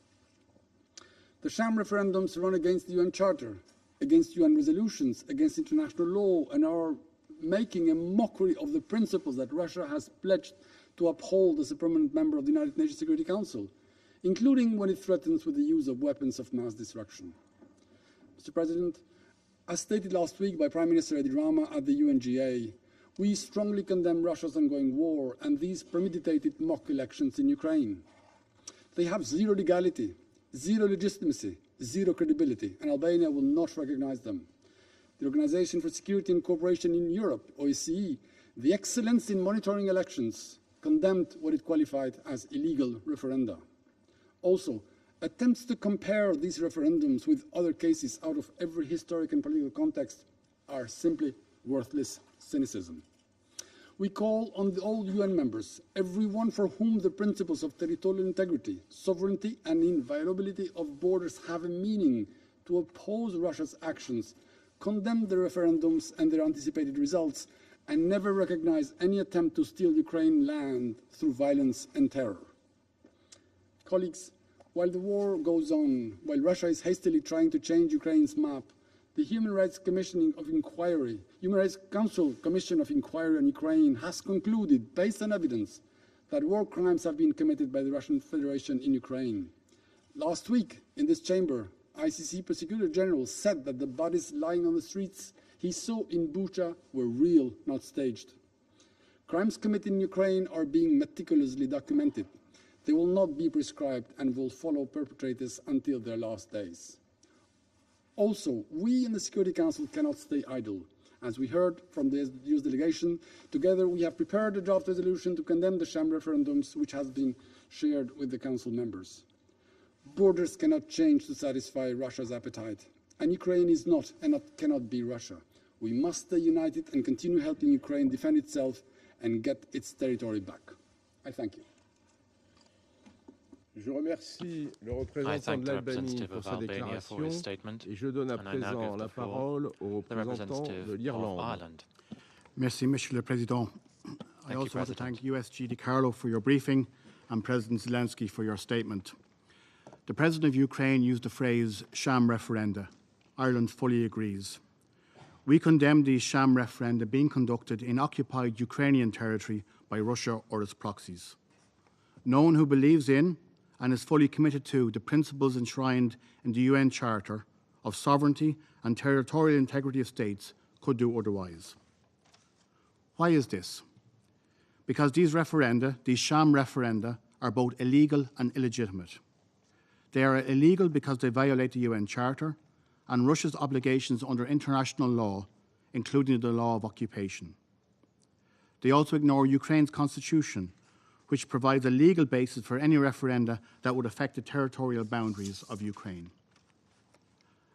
The sham referendums run against the UN Charter, against UN resolutions, against international law, and are making a mockery of the principles that Russia has pledged to uphold as a permanent member of the United Nations Security Council, including when it threatens with the use of weapons of mass destruction. Mr. President, as stated last week by Prime Minister Edi Rama at the UNGA, we strongly condemn Russia's ongoing war and these premeditated mock elections in Ukraine. They have zero legality, zero legitimacy, zero credibility, and Albania will not recognize them. The Organization for Security and Cooperation in Europe, OSCE, the excellence in monitoring elections, condemned what it qualified as illegal referenda. Also, attempts to compare these referendums with other cases out of every historic and political context are simply worthless cynicism. We call on all UN members, everyone for whom the principles of territorial integrity, sovereignty, and inviolability of borders have a meaning, to oppose Russia's actions, condemn the referendums and their anticipated results, and never recognize any attempt to steal Ukrainian land through violence and terror. Colleagues, while the war goes on, while Russia is hastily trying to change Ukraine's map, the Human Rights Council Commission of Inquiry on Ukraine has concluded, based on evidence, that war crimes have been committed by the Russian Federation in Ukraine. Last week, in this chamber, ICC Prosecutor General said that the bodies lying on the streets he saw in Bucha were real, not staged. Crimes committed in Ukraine are being meticulously documented. They will not be prescribed and will follow perpetrators until their last days. Also, we in the Security Council cannot stay idle. As we heard from the US delegation, together we have prepared a draft resolution to condemn the sham referendums, which has been shared with the Council members. Borders cannot change to satisfy Russia's appetite, and Ukraine is not and cannot be Russia. We must stay united and continue helping Ukraine defend itself and get its territory back. I thank you. Je remercie le représentant de l'Albanie pour sa déclaration et je donne à présent la parole au représentant de l'Irlande. Merci, Monsieur le Président. I also want to thank USG DiCarlo for your briefing and President Zelensky for your statement. The President of Ukraine used the phrase sham referenda. Ireland fully agrees. We condemn these sham referenda being conducted in occupied Ukrainian territory by Russia or its proxies. No one who believes in and is fully committed to the principles enshrined in the UN Charter of sovereignty and territorial integrity of states could do otherwise. Why is this? Because these referenda, these sham referenda, are both illegal and illegitimate. They are illegal because they violate the UN Charter and Russia's obligations under international law, including the law of occupation. They also ignore Ukraine's constitution, which provides a legal basis for any referenda that would affect the territorial boundaries of Ukraine.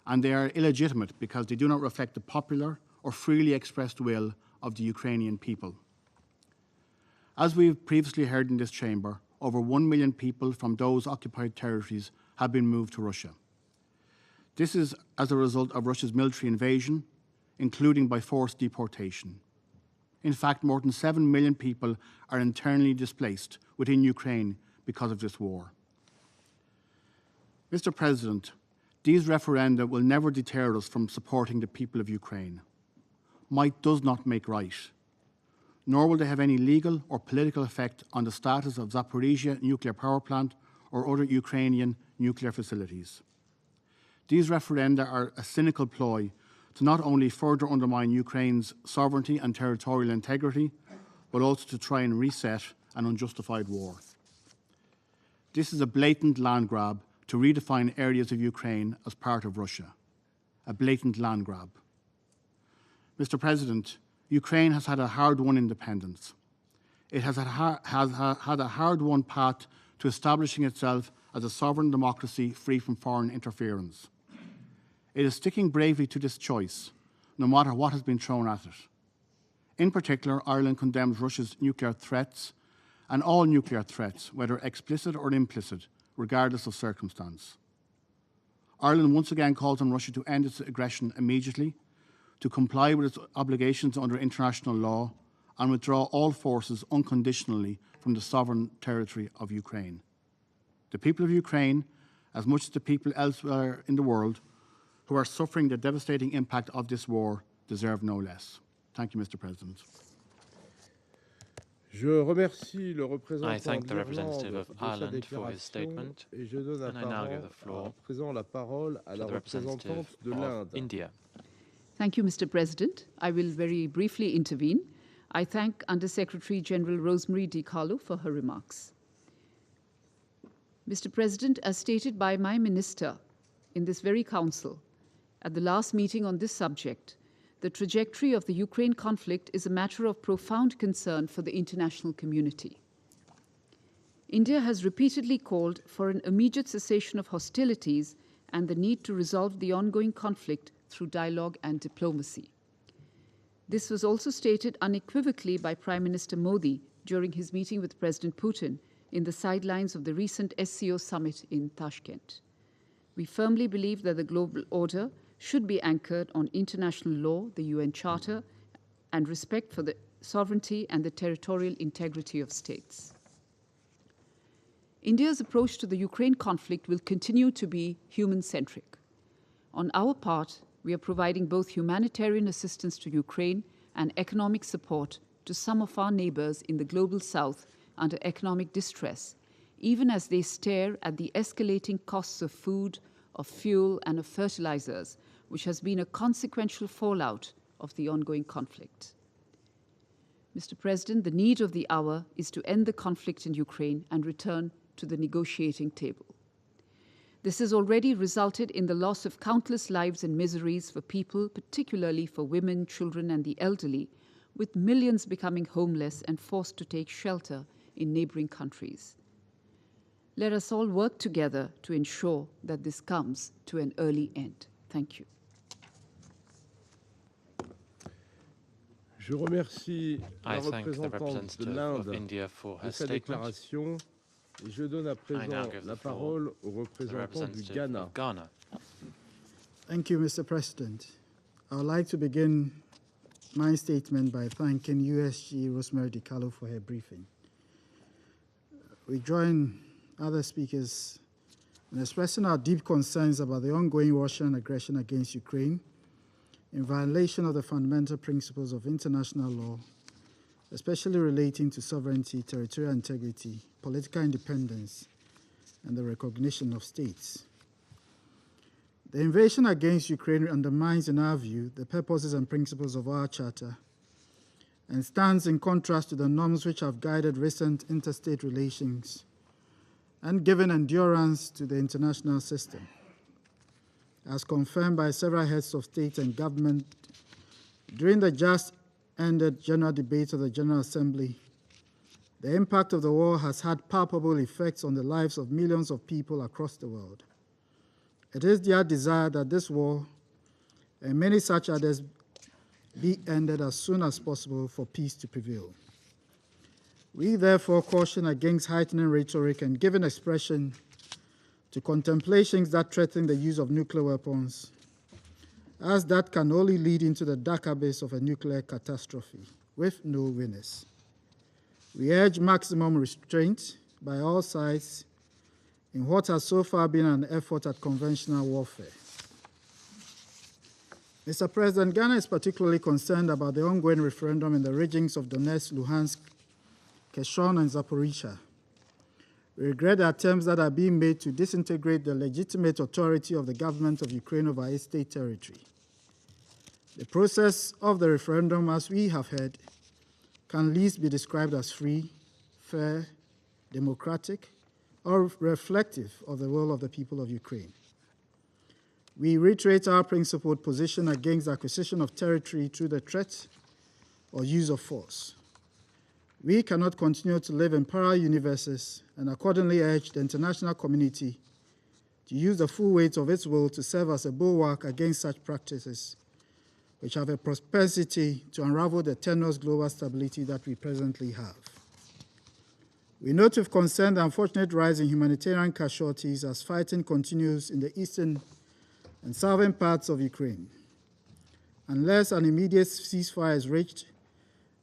And they are illegitimate because they do not reflect the popular or freely expressed will of the Ukrainian people. As we've previously heard in this chamber, over 1 million people from those occupied territories have been moved to Russia. This is as a result of Russia's military invasion, including by forced deportation. In fact, more than 7 million people are internally displaced within Ukraine because of this war. Mr. President, these referenda will never deter us from supporting the people of Ukraine. Might does not make right, nor will they have any legal or political effect on the status of Zaporizhzhia nuclear power plant or other Ukrainian nuclear facilities. These referenda are a cynical ploy to not only further undermine Ukraine's sovereignty and territorial integrity, but also to try and reset an unjustified war. This is a blatant land grab to redefine areas of Ukraine as part of Russia. A blatant land grab. Mr. President, Ukraine has had a hard-won independence. It has had a hard-won path to establishing itself as a sovereign democracy free from foreign interference. It is sticking bravely to this choice, no matter what has been thrown at it. In particular, Ireland condemns Russia's nuclear threats and all nuclear threats, whether explicit or implicit, regardless of circumstance. Ireland once again calls on Russia to end its aggression immediately, to comply with its obligations under international law, and withdraw all forces unconditionally from the sovereign territory of Ukraine. The people of Ukraine, as much as the people elsewhere in the world, who are suffering the devastating impact of this war, deserve no less. Thank you, Mr. President. I thank the representative of Ireland for his statement, and I now give the floor to the representative of India. Thank you, Mr. President. I will very briefly intervene. I thank Under-Secretary General Rosemary DiCarlo for her remarks. Mr. President, as stated by my minister in this very council at the last meeting on this subject, the trajectory of the Ukraine conflict is a matter of profound concern for the international community. India has repeatedly called for an immediate cessation of hostilities and the need to resolve the ongoing conflict through dialogue and diplomacy. This was also stated unequivocally by Prime Minister Modi during his meeting with President Putin in the sidelines of the recent SCO summit in Tashkent. We firmly believe that the global order should be anchored on international law, the UN Charter, and respect for the sovereignty and the territorial integrity of states. India's approach to the Ukraine conflict will continue to be human-centric. On our part, we are providing both humanitarian assistance to Ukraine and economic support to some of our neighbors in the global south under economic distress, even as they stare at the escalating costs of food, of fuel, and of fertilizers, which has been a consequential fallout of the ongoing conflict. Mr. President, the need of the hour is to end the conflict in Ukraine and return to the negotiating table. This has already resulted in the loss of countless lives and miseries for people, particularly for women, children, and the elderly, with millions becoming homeless and forced to take shelter in neighboring countries. Let us all work together to ensure that this comes to an early end. Thank you. Je remercie la représentante de l'Inde de sa déclaration et je donne à présent la parole au représentant du Ghana. Thank you, Mr. President. I would like to begin my statement by thanking USG Rosemary DiCarlo for her briefing. We join other speakers in expressing our deep concerns about the ongoing Russian aggression against Ukraine in violation of the fundamental principles of international law, especially relating to sovereignty, territorial integrity, political independence, and the recognition of states. The invasion against Ukraine undermines, in our view, the purposes and principles of our Charter and stands in contrast to the norms which have guided recent interstate relations and given endurance to the international system. As confirmed by several heads of state and government during the just-ended general debate of the General Assembly, the impact of the war has had palpable effects on the lives of millions of people across the world. It is their desire that this war, and many such others, be ended as soon as possible for peace to prevail. We therefore caution against heightening rhetoric and giving expression to contemplations that threaten the use of nuclear weapons, as that can only lead into the dark abyss of a nuclear catastrophe with no winners. We urge maximum restraint by all sides in what has so far been an effort at conventional warfare. Mr. President, Ghana is particularly concerned about the ongoing referendum in the regions of Donetsk, Luhansk, Kherson, and Zaporizhia. We regret the attempts that are being made to disintegrate the legitimate authority of the government of Ukraine over its state territory. The process of the referendum, as we have heard, can least be described as free, fair, democratic, or reflective of the will of the people of Ukraine. We reiterate our principled position against the acquisition of territory through the threat or use of force. We cannot continue to live in parallel universes and accordingly urge the international community to use the full weight of its will to serve as a bulwark against such practices, which have a propensity to unravel the tenuous global stability that we presently have. We note with concern the unfortunate rise in humanitarian casualties as fighting continues in the eastern and southern parts of Ukraine. Unless an immediate ceasefire is reached,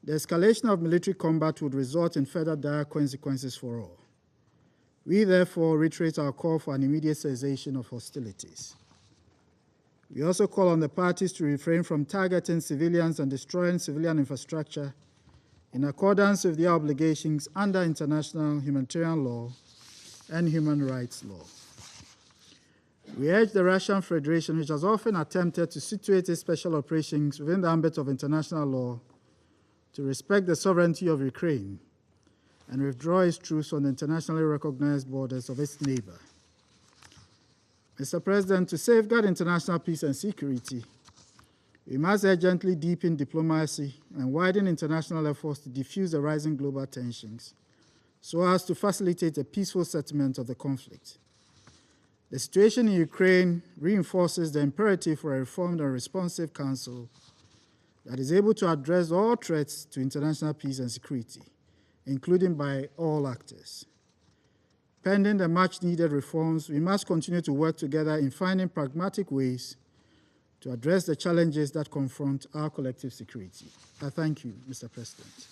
the escalation of military combat would result in further dire consequences for all. We therefore reiterate our call for an immediate cessation of hostilities. We also call on the parties to refrain from targeting civilians and destroying civilian infrastructure in accordance with their obligations under international humanitarian law and human rights law. We urge the Russian Federation, which has often attempted to situate its special operations within the ambit of international law, to respect the sovereignty of Ukraine and withdraw its troops on the internationally recognized borders of its neighbor. Mr. President, to safeguard international peace and security, we must urgently deepen diplomacy and widen international efforts to defuse the rising global tensions so as to facilitate a peaceful settlement of the conflict. The situation in Ukraine reinforces the imperative for a reformed and responsive council that is able to address all threats to international peace and security, including by all actors. Pending the much-needed reforms, we must continue to work together in finding pragmatic ways to address the challenges that confront our collective security. I thank you, Mr. President.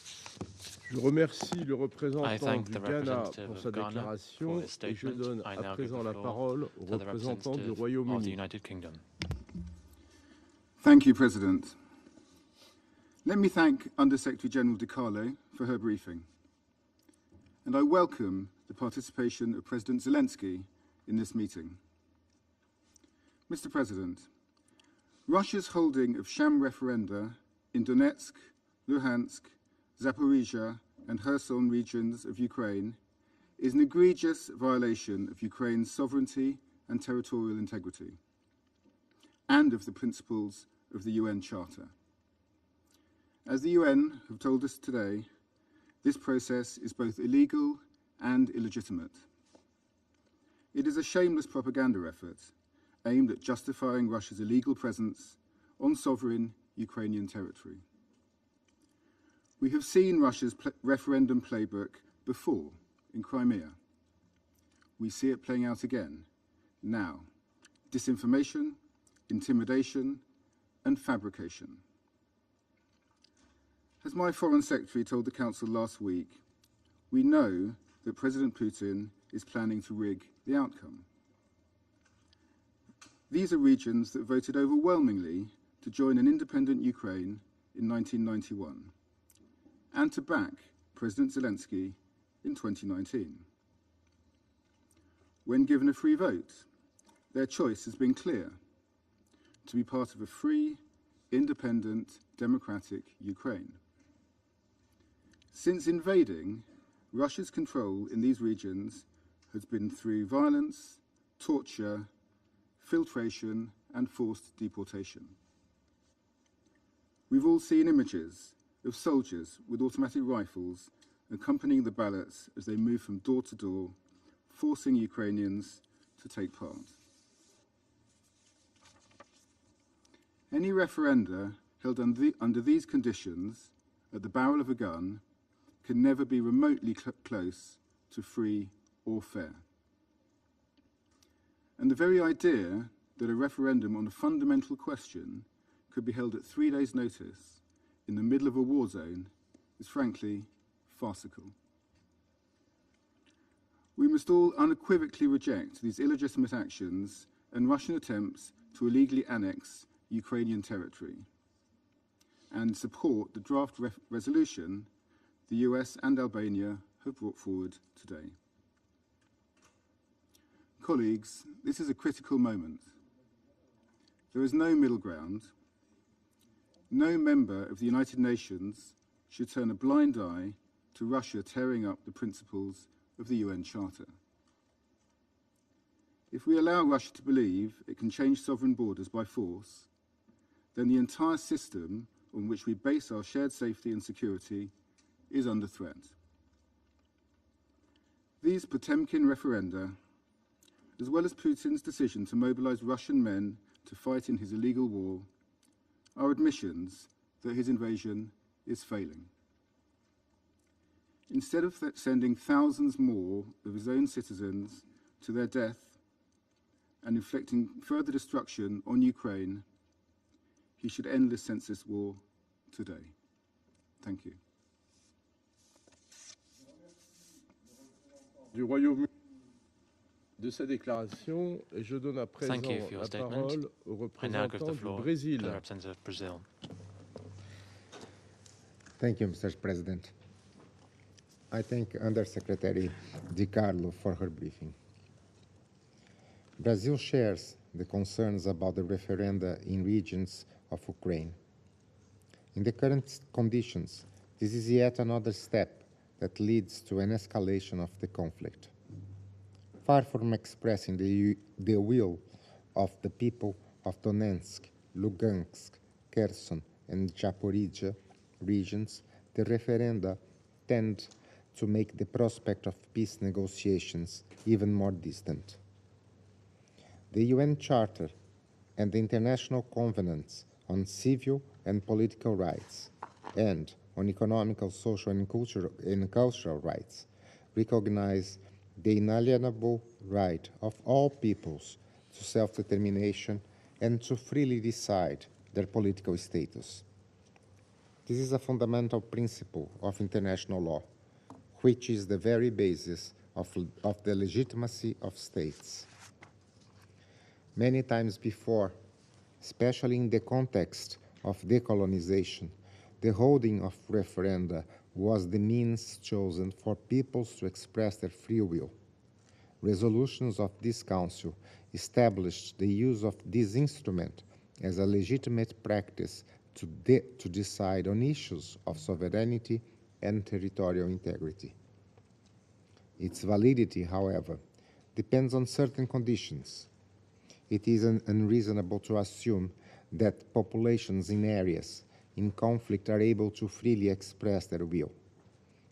Je remercie le représentant du Ghana pour sa déclaration et je donne à présent la parole au représentant du Royaume-Uni. Thank you, President. Let me thank Under-Secretary General Di Carlo for her briefing. And I welcome the participation of President Zelensky in this meeting. Mr. President, Russia's holding of sham referenda in Donetsk, Luhansk, Zaporizhia and Kherson regions of Ukraine is an egregious violation of Ukraine's sovereignty and territorial integrity, and of the principles of the UN Charter. As the UN have told us today, this process is both illegal and illegitimate. It is a shameless propaganda effort aimed at justifying Russia's illegal presence on sovereign Ukrainian territory. We have seen Russia's referendum playbook before in Crimea. We see it playing out again now. Disinformation, intimidation, and fabrication. As my Foreign Secretary told the Council last week, we know that President Putin is planning to rig the outcome. These are regions that voted overwhelmingly to join an independent Ukraine in 1991 and to back President Zelensky in 2019. When given a free vote, their choice has been clear: to be part of a free, independent, democratic Ukraine. Since invading, Russia's control in these regions has been through violence, torture, filtration, and forced deportation. We've all seen images of soldiers with automatic rifles accompanying the ballots as they move from door to door, forcing Ukrainians to take part. Any referenda held under these conditions at the barrel of a gun can never be remotely close to free or fair. And the very idea that a referendum on a fundamental question could be held at 3 days' notice in the middle of a war zone is frankly farcical. We must all unequivocally reject these illegitimate actions and Russian attempts to illegally annex Ukrainian territory, and support the draft resolution the US and Albania have brought forward today. Colleagues, this is a critical moment. There is no middle ground. No member of the United Nations should turn a blind eye to Russia tearing up the principles of the UN Charter. If we allow Russia to believe it can change sovereign borders by force, then the entire system on which we base our shared safety and security is under threat. These Potemkin referenda, as well as Putin's decision to mobilize Russian men to fight in his illegal war, are admissions that his invasion is failing. Instead of sending thousands more of his own citizens to their death and inflicting further destruction on Ukraine, he should end this senseless war today. Thank you. Du Royaume-Uni de sa déclaration, et je donne à présent la parole au représentant du Brésil. Thank you, Mr. President. I thank Under-Secretary Di Carlo for her briefing. Brazil shares the concerns about the referenda in regions of Ukraine. In the current conditions, this is yet another step that leads to an escalation of the conflict. Far from expressing the will of the people of Donetsk, Lugansk, Kherson, and Zaporizhia regions, the referenda tend to make the prospect of peace negotiations even more distant. The UN Charter and the international covenants on civil and political rights, and on economical, social, and cultural rights, recognize the inalienable right of all peoples to self-determination and to freely decide their political status. This is a fundamental principle of international law, which is the very basis of the legitimacy of states. Many times before, especially in the context of decolonization, the holding of referenda was the means chosen for peoples to express their free will. Resolutions of this Council established the use of this instrument as a legitimate practice to decide on issues of sovereignty and territorial integrity. Its validity, however, depends on certain conditions. It is unreasonable to assume that populations in areas in conflict are able to freely express their will.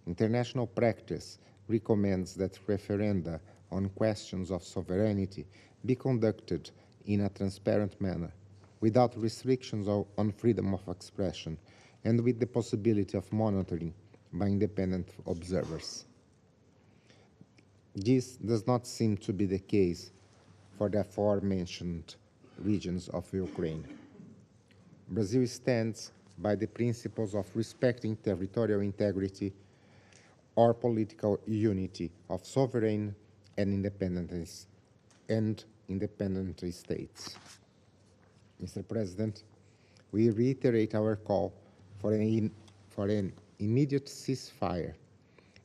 International practice recommends that referenda on questions of sovereignty be conducted in a transparent manner, without restrictions on freedom of expression, and with the possibility of monitoring by independent observers. This does not seem to be the case for the aforementioned regions of Ukraine. Brazil stands by the principles of respecting territorial integrity or political unity of sovereign and independent states. Mr. President, we reiterate our call for an immediate ceasefire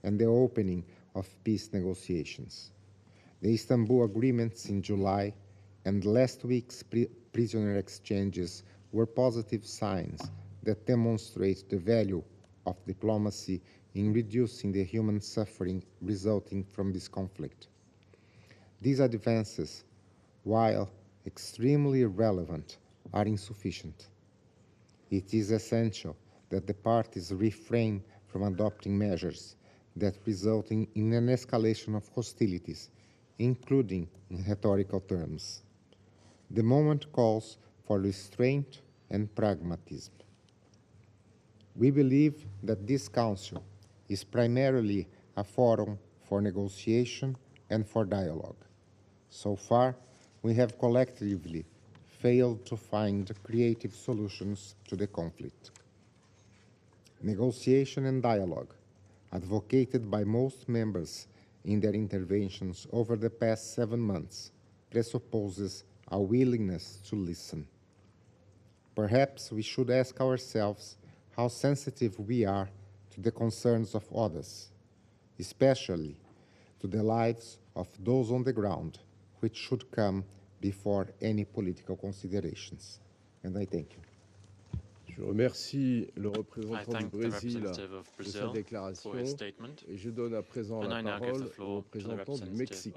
and the opening of peace negotiations. The Istanbul agreements in July and last week's prisoner exchanges were positive signs that demonstrate the value of diplomacy in reducing the human suffering resulting from this conflict. These advances, while extremely relevant, are insufficient. It is essential that the parties refrain from adopting measures that result in an escalation of hostilities, including in rhetorical terms. The moment calls for restraint and pragmatism. We believe that this Council is primarily a forum for negotiation and for dialogue. So far, we have collectively failed to find creative solutions to the conflict. Negotiation and dialogue, advocated by most members in their interventions over the past 7 months, presupposes a willingness to listen. Perhaps we should ask ourselves how sensitive we are to the concerns of others, especially to the lives of those on the ground, which should come before any political considerations. And I thank you. Je remercie le représentant du Brésil de sa déclaration et je donne à présent la parole au représentant du Mexique.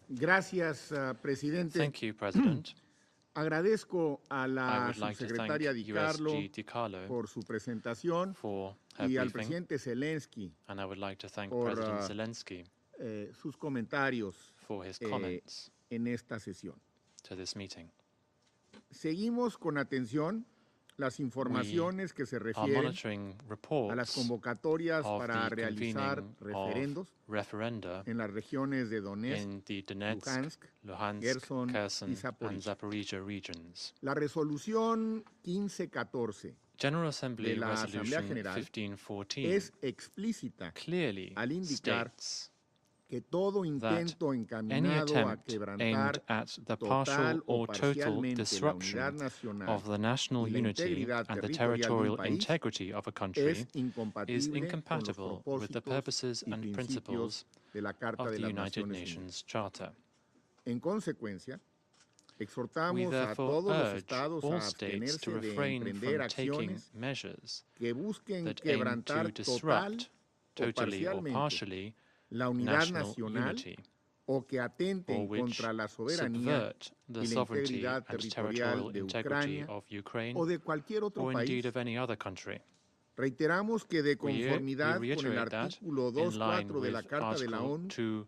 Gracias, presidente. Thank you, President. Agradezco a la subsecretaria Di Carlo por su presentación y al presidente Zelensky por sus comentarios en esta sesión. Seguimos con atención las informaciones que se refieren a las convocatorias para realizar referendos en las regiones de Donetsk, Luhansk, Kherson y Zaporizhia. La resolución 1514 de la Asamblea General es explícita al indicar que todo intento encaminado a quebrantar total o parcialmente la unidad nacional y la integridad territorial del país es incompatible con los propósitos y principios de la Carta de las Naciones Unidas. En consecuencia, exhortamos a todos los estados a abstenerse de emprender acciones que busquen quebrantar total o parcialmente la unidad nacional o que atenten contra la soberanía y la integridad territorial de Ucrania o de cualquier otro país. Reiteramos que de conformidad con el artículo 2.4 de la Carta de la ONU,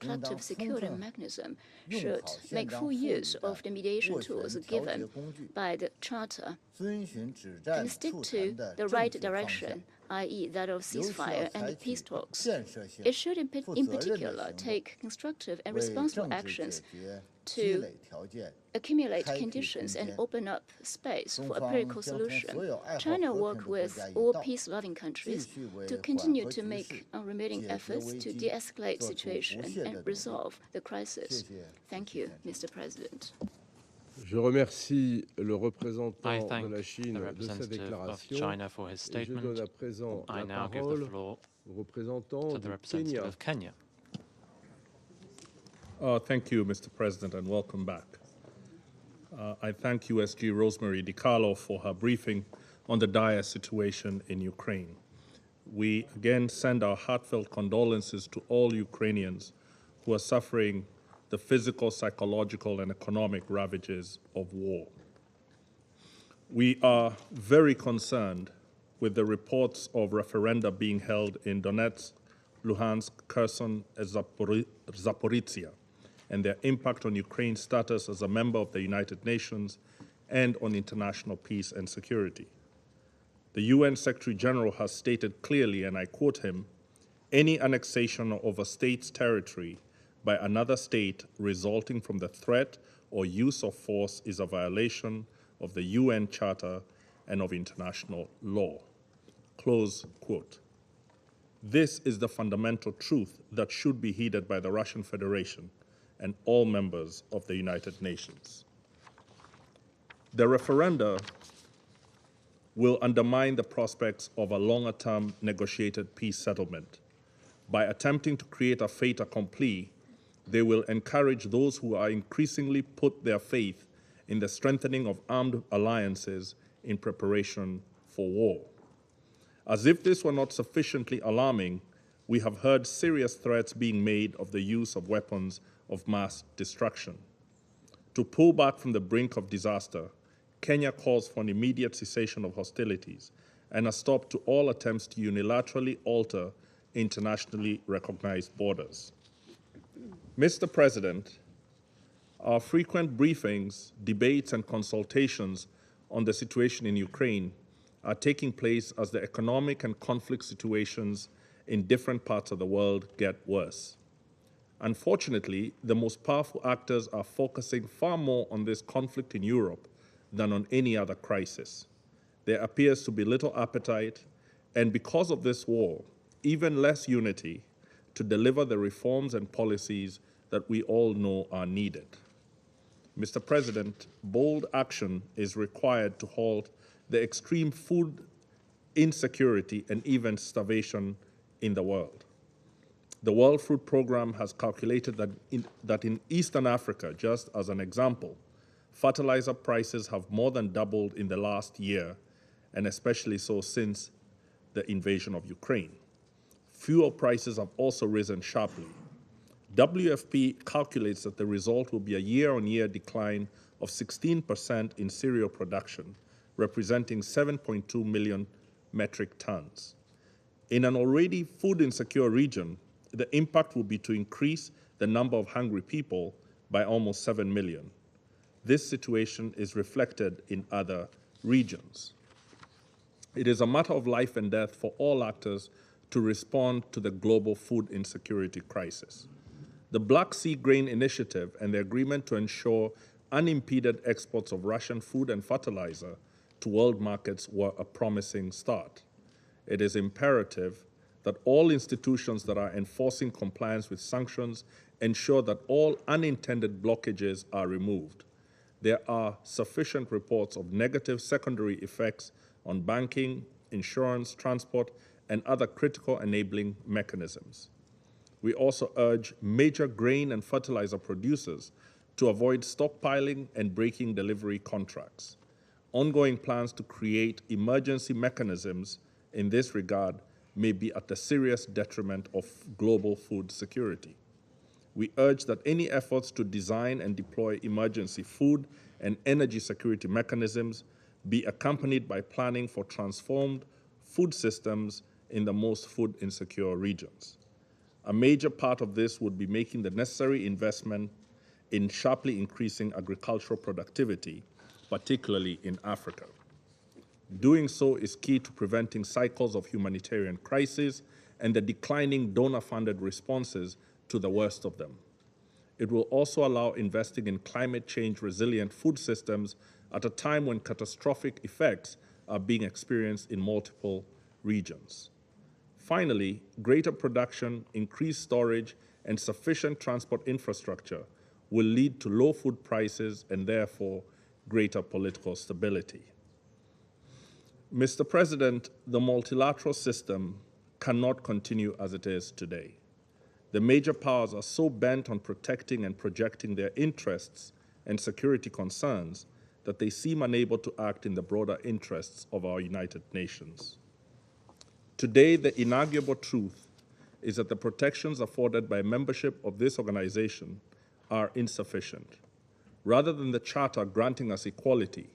collective security mechanism should make full use of the mediation tools given by the Charter and stick to the right direction i.e. that of ceasefire and peace talks. It should in particular take constructive and responsible actions to accumulate conditions and open up space for a political solution. China work with all peace-loving countries to continue to make unremitting efforts to de-escalate the situation and resolve the crisis. Thank you, Mr. President. Je remercie le représentant de la Chine de sa déclaration et je donne à présent la parole au représentant du Kenya. Thank you, Mr. President, and welcome back. I thank USG Rosemary DiCarlo for her briefing on the dire situation in Ukraine. We again send our heartfelt condolences to all Ukrainians who are suffering the physical, psychological, and economic ravages of war. We are very concerned with the reports of referenda being held in Donetsk, Luhansk, Kherson, and Zaporizhia, and their impact on Ukraine's status as a member of the United Nations and on international peace and security. The UN Secretary General has stated clearly, and I quote him, "Any annexation of a state's territory by another state resulting from the threat or use of force is a violation of the UN Charter and of international law." Close quote. This is the fundamental truth that should be heeded by the Russian Federation and all members of the United Nations. The referenda will undermine the prospects of a longer-term negotiated peace settlement. By attempting to create a fait accompli, they will encourage those who are increasingly put their faith in the strengthening of armed alliances in preparation for war. As if this were not sufficiently alarming, we have heard serious threats being made of the use of weapons of mass destruction. To pull back from the brink of disaster, Kenya calls for an immediate cessation of hostilities and a stop to all attempts to unilaterally alter internationally recognized borders. Mr. President, our frequent briefings, debates, and consultations on the situation in Ukraine are taking place as the economic and conflict situations in different parts of the world get worse. Unfortunately, the most powerful actors are focusing far more on this conflict in Europe than on any other crisis. There appears to be little appetite, and because of this war, even less unity to deliver the reforms and policies that we all know are needed. Mr. President, bold action is required to halt the extreme food insecurity and even starvation in the world. The World Food Programme has calculated that in Eastern Africa, just as an example, fertilizer prices have more than doubled in the last year, and especially so since the invasion of Ukraine. Fuel prices have also risen sharply. WFP calculates that the result will be a year-on-year decline of 16% in cereal production, representing 7.2 million metric tons. In an already food insecure region, the impact will be to increase the number of hungry people by almost 7 million. This situation is reflected in other regions. It is a matter of life and death for all actors to respond to the global food insecurity crisis. The Black Sea Grain Initiative and the agreement to ensure unimpeded exports of Russian food and fertilizer to world markets were a promising start. It is imperative that all institutions that are enforcing compliance with sanctions ensure that all unintended blockages are removed. There are sufficient reports of negative secondary effects on banking, insurance, transport, and other critical enabling mechanisms. We also urge major grain and fertilizer producers to avoid stockpiling and breaking delivery contracts. Ongoing plans to create emergency mechanisms in this regard may be at a serious detriment of global food security. We urge that any efforts to design and deploy emergency food and energy security mechanisms be accompanied by planning for transformed food systems in the most food insecure regions. A major part of this would be making the necessary investment in sharply increasing agricultural productivity, particularly in Africa. Doing so is key to preventing cycles of humanitarian crises and the declining donor-funded responses to the worst of them. It will also allow investing in climate change-resilient food systems at a time when catastrophic effects are being experienced in multiple regions. Finally, greater production, increased storage, and sufficient transport infrastructure will lead to low food prices and therefore greater political stability. Mr. President, the multilateral system cannot continue as it is today. The major powers are so bent on protecting and projecting their interests and security concerns that they seem unable to act in the broader interests of our United Nations. Today, the inarguable truth is that the protections afforded by membership of this organization are insufficient. Rather than the Charter granting us equality,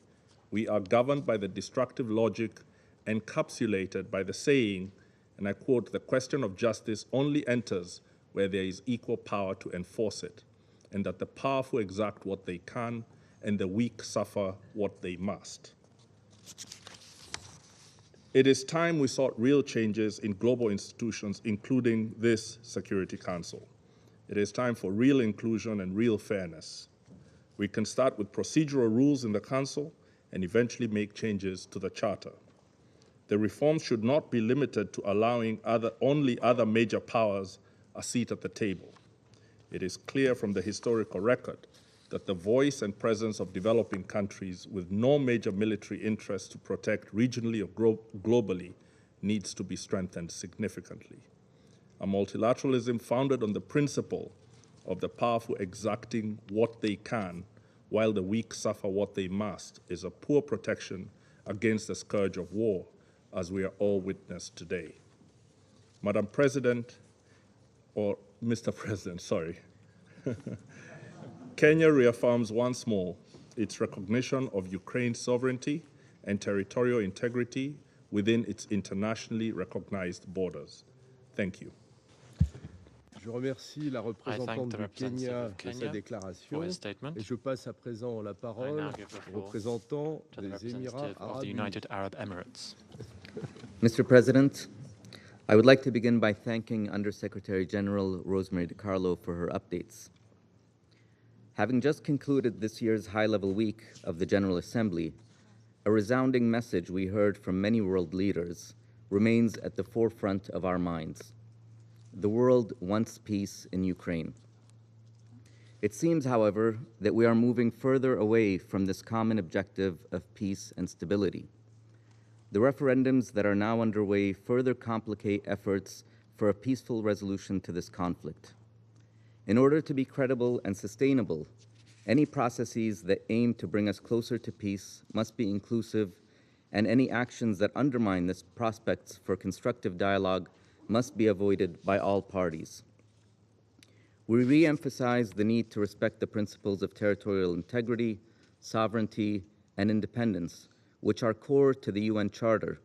we are governed by the destructive logic encapsulated by the saying, and I quote, "The question of justice only enters where there is equal power to enforce it, and that the powerful exact what they can, and the weak suffer what they must." It is time we sought real changes in global institutions, including this Security Council. It is time for real inclusion and real fairness. We can start with procedural rules in the Council and eventually make changes to the Charter. The reforms should not be limited to allowing only other major powers a seat at the table. It is clear from the historical record that the voice and presence of developing countries with no major military interests to protect regionally or globally needs to be strengthened significantly. A multilateralism founded on the principle of the powerful exacting what they can while the weak suffer what they must is a poor protection against the scourge of war, as we are all witness today. Madam President, or Mr. President, sorry. Kenya reaffirms once more its recognition of Ukraine's sovereignty and territorial integrity within its internationally recognized borders. Thank you. Je remercie la représentante du Kenya de sa déclaration et je passe à présent la parole au représentant des Émirats arabes unis. Mr. President, I would like to begin by thanking Undersecretary General Rosemary DiCarlo for her updates. Having just concluded this year's high-level week of the General Assembly, a resounding message we heard from many world leaders remains at the forefront of our minds. The world wants peace in Ukraine. It seems, however, that we are moving further away from this common objective of peace and stability. The referendums that are now underway further complicate efforts for a peaceful resolution to this conflict. In order to be credible and sustainable, any processes that aim to bring us closer to peace must be inclusive, and any actions that undermine this prospects for constructive dialogue must be avoided by all parties. We re-emphasize the need to respect the principles of territorial integrity, sovereignty, and independence, which are core to the UN Charter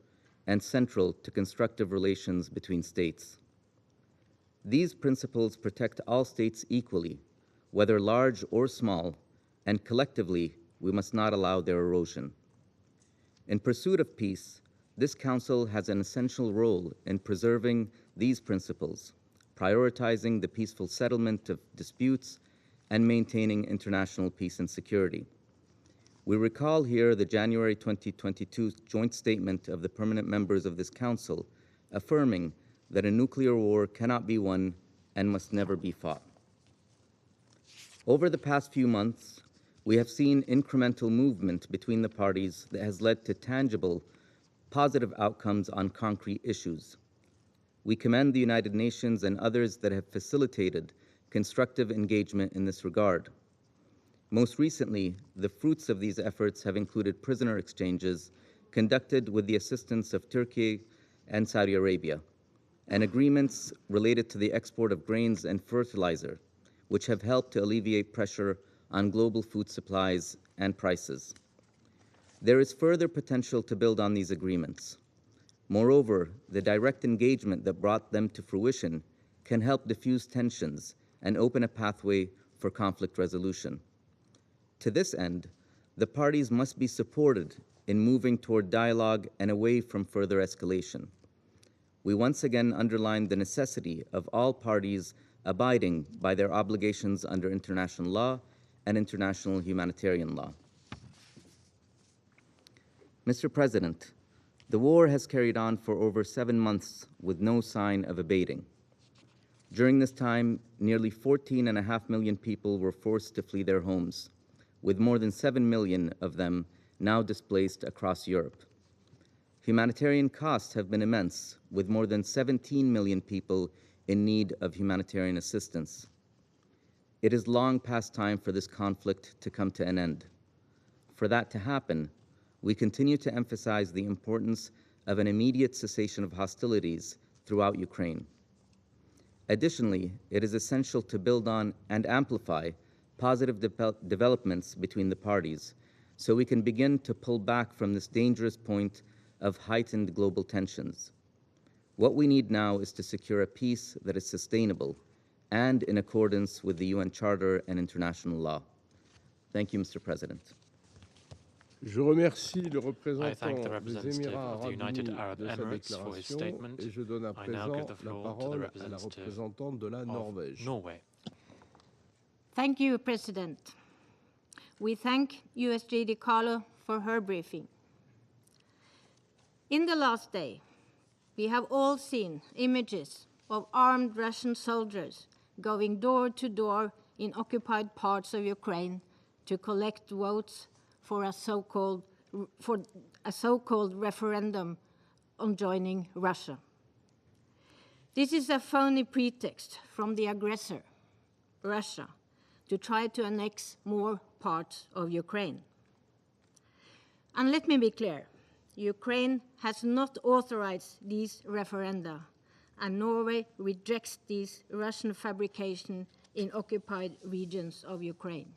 and central to constructive relations between states. These principles protect all states equally, whether large or small, and collectively, we must not allow their erosion. In pursuit of peace, this Council has an essential role in preserving these principles, prioritizing the peaceful settlement of disputes, and maintaining international peace and security. We recall here the January 2022 joint statement of the permanent members of this Council, affirming that a nuclear war cannot be won and must never be fought. Over the past few months, we have seen incremental movement between the parties that has led to tangible, positive outcomes on concrete issues. We commend the United Nations and others that have facilitated constructive engagement in this regard. Most recently, the fruits of these efforts have included prisoner exchanges conducted with the assistance of Turkey and Saudi Arabia, and agreements related to the export of grains and fertilizer, which have helped to alleviate pressure on global food supplies and prices. There is further potential to build on these agreements. Moreover, the direct engagement that brought them to fruition can help diffuse tensions and open a pathway for conflict resolution. To this end, the parties must be supported in moving toward dialogue and away from further escalation. We once again underlined the necessity of all parties abiding by their obligations under international law and international humanitarian law. Mr. President, the war has carried on for over 7 months with no sign of abating. During this time, nearly 14.5 million people were forced to flee their homes, with more than 7 million of them now displaced across Europe. Humanitarian costs have been immense, with more than 17 million people in need of humanitarian assistance. It is long past time for this conflict to come to an end. For that to happen, we continue to emphasize the importance of an immediate cessation of hostilities throughout Ukraine. Additionally, it is essential to build on and amplify positive developments between the parties so we can begin to pull back from this dangerous point of heightened global tensions. What we need now is to secure a peace that is sustainable and in accordance with the UN Charter and international law. Thank you, Mr. President. Je remercie le I thank the représentant des representative Émirats of the arabes United unis Arab de sa Emirates for his déclaration statement. et je donne à I now give présent the la floor to the parole à la representative représentante de la of Norvège. Norway. Thank you, President. We thank USG DiCarlo for her briefing. In the last day, we have all seen images of armed Russian soldiers going door to door in occupied parts of Ukraine to collect votes for a so-called referendum on joining Russia. This is a phony pretext from the aggressor, Russia, to try to annex more parts of Ukraine. And let me be clear, Ukraine has not authorized these referenda, and Norway rejects these Russian fabrication in occupied regions of Ukraine.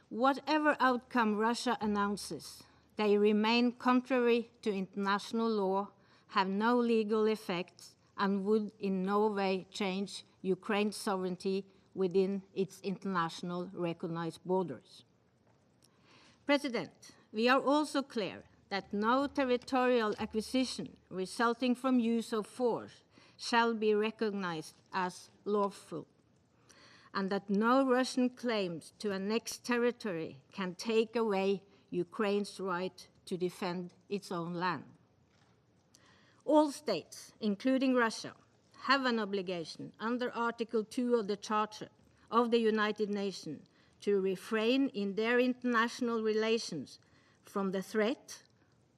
Whatever outcome Russia announces, they remain contrary to international law, have no legal effects, and would in no way change Ukraine's sovereignty within its international recognized borders. President, we are also clear that no territorial acquisition resulting from use of force shall be recognized as lawful, and that no Russian claims to annex territory can take away Ukraine's right to defend its own land. All states, including Russia, have an obligation under Article 2 of the Charter of the United Nations to refrain in their international relations from the threat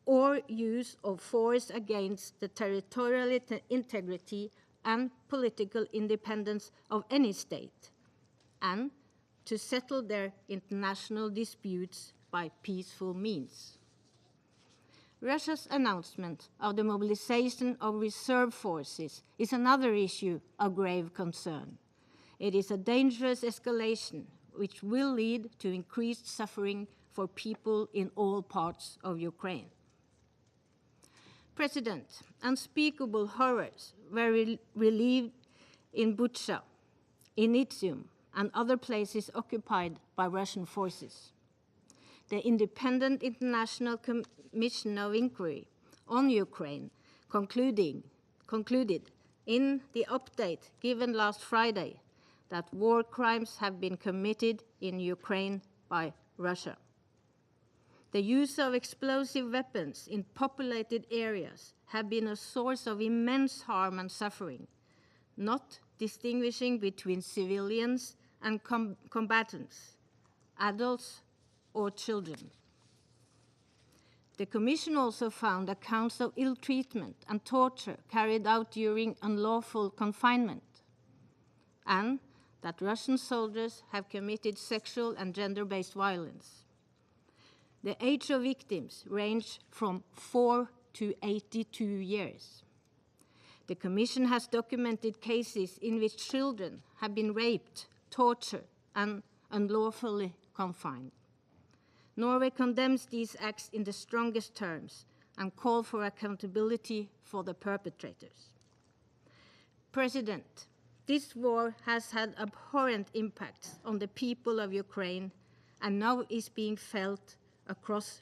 or use of force against the territorial integrity and political independence of any state, and to settle their international disputes by peaceful means. Russia's announcement of the mobilization of reserve forces is another issue of grave concern. It is a dangerous escalation which will lead to increased suffering for people in all parts of Ukraine. President, unspeakable horrors were relieved in Bucha, in Izium, and other places occupied by Russian forces. The Independent International Commission of Inquiry on Ukraine concluded in the update given last Friday that war crimes have been committed in Ukraine by Russia. The use of explosive weapons in populated areas have been a source of immense harm and suffering, not distinguishing between civilians and combatants, adults or children. The Commission also found accounts of ill treatment and torture carried out during unlawful confinement, and that Russian soldiers have committed sexual and gender-based violence. The age of victims ranged from 4 to 82 years. The Commission has documented cases in which children have been raped, tortured, and unlawfully confined. Norway condemns these acts in the strongest terms and calls for accountability for the perpetrators. President, this war has had abhorrent impacts on the people of Ukraine and now is being felt across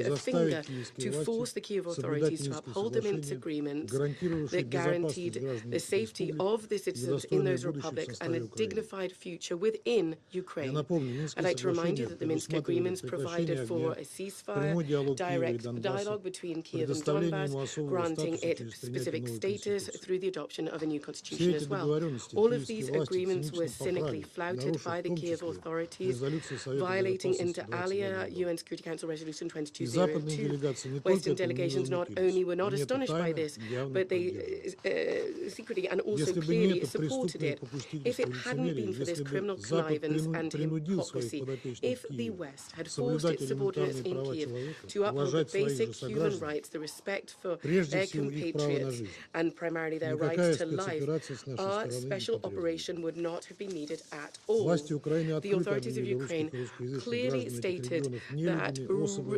lifted a finger to force the Kyiv authorities to uphold the Minsk agreement that guaranteed the safety of the citizens in those republics and a dignified future within Ukraine. I'd like to remind you that the Minsk Minsk agreements provided for a ceasefire, direct dialogue between Kiev and Donbass, granting it specific status through the adoption of a new constitution as well. All of these agreements were cynically flouted by the Kiev authorities, violating inter alia UN Security Council Resolution 2202. Western delegations not only were not astonished by this, but they secretly and also clearly supported it. If it hadn't been for this criminal connivance and hypocrisy, if the West had forced its subordinates in Kiev to uphold the basic human rights, the respect for their compatriots, and primarily their right to life, our special operation would not have been needed at all. The authorities of Ukraine clearly stated that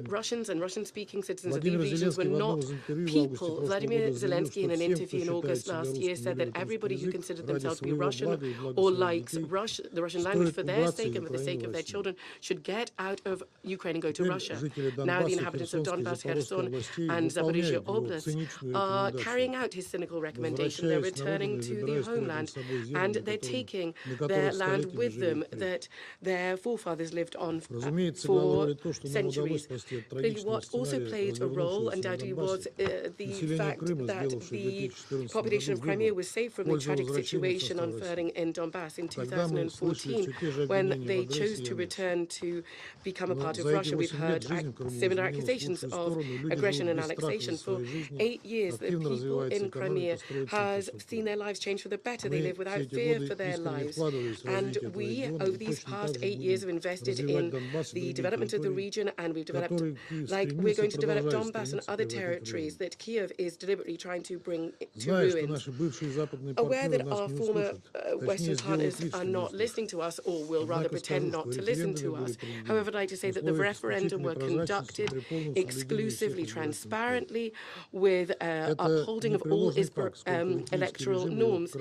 Russians and Russian-speaking citizens of these regions were not people. Vladimir Zelensky, in an interview in August last year, said that everybody who considered themselves to be Russian or likes the Russian language for their sake and for the sake of their children should get out of Ukraine and go to Russia. Now the inhabitants of Donbass, Kherson and Zaporizhia Oblast are carrying out his cynical recommendation. They're returning to the homeland and they're taking their land with them that their forefathers lived on for centuries. Clearly, what also played a role, undoubtedly, was the fact that the population of Crimea was saved from the tragic situation unfurling in Donbass in 2014 when they chose to return to become a part of Russia. We've heard similar accusations of aggression and annexation. For 8 years, the people in Crimea has seen their lives change for the better. They live without fear for their lives. And we, over these past 8 years, have invested in the development of the region, and we've developed, like we're going to develop Donbass and other territories that Kiev is deliberately trying to bring to ruin. Aware that our former Western partners are not listening to us, or will rather pretend not to listen to us. However, I'd like to say that the referendum were conducted exclusively, transparently, with upholding of all its electoral norms.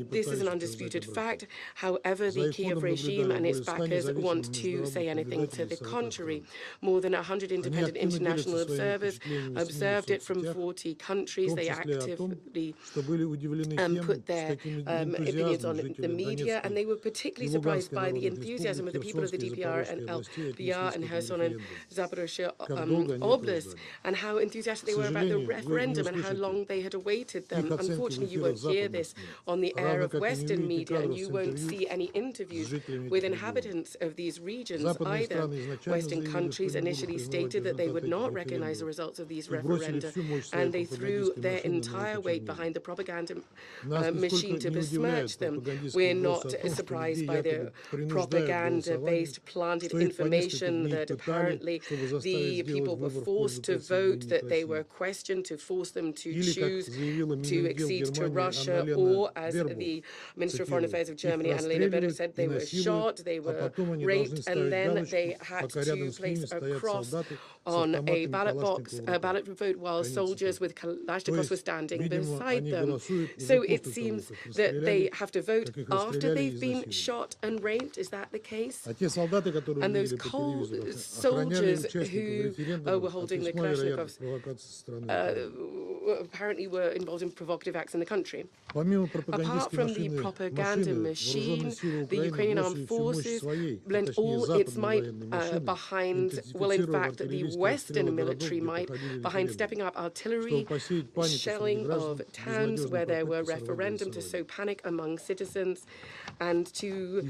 This is an undisputed fact. However, the Kiev regime and its backers want to say anything to the contrary. More than 100 independent international observers observed it from 40 countries. They actively put their opinions on the media, and they were particularly surprised by the enthusiasm of the people of the DPR and LPR and Kherson and Zaporizhia Oblast, and how enthusiastic they were about the referendum and how long they had awaited them. Unfortunately, you won't hear this on the air of Western media, and you won't see any interviews with inhabitants of these regions either. Western countries initially stated that they would not recognize the results of these referenda, and they threw their entire weight behind the propaganda machine to besmirch them. We're not surprised by the propaganda-based planted information that apparently the people were forced to vote, that they were questioned to force them to choose to accede to Russia, or, as the Minister of Foreign Affairs of Germany, Annalena Baerbock, said, they were shot, they were raped, and then they had to place a cross on a ballot box, a ballot vote, while soldiers with Kalashnikovs were standing beside them. So it seems that they have to vote after they've been shot and raped. Is that the case? And those cold soldiers who were holding the Kalashnikovs apparently were involved in provocative acts in the country. Apart from the propaganda machine, the Ukrainian armed forces lent all its might behind, well, in fact, the Western military might behind stepping up artillery, shelling of towns where there were referendums to sow panic among citizens and to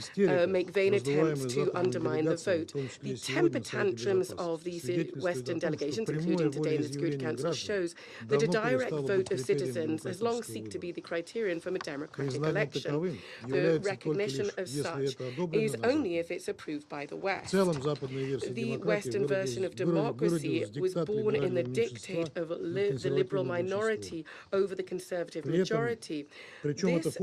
make vain attempts to undermine the vote. The temper tantrums of these Western delegations, including today in the Security Council, shows that a direct vote of citizens has long sought to be the criterion from a democratic election. The recognition of such is only if it's approved by the West. The Western version of democracy was born in the dictate of the liberal minority over the conservative majority. This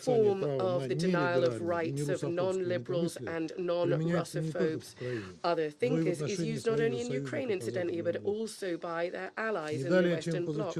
form of the denial of rights of non-liberals and non-Russophobes, other thinkers, is used not only in Ukraine, incidentally, but also by their allies in the Western bloc.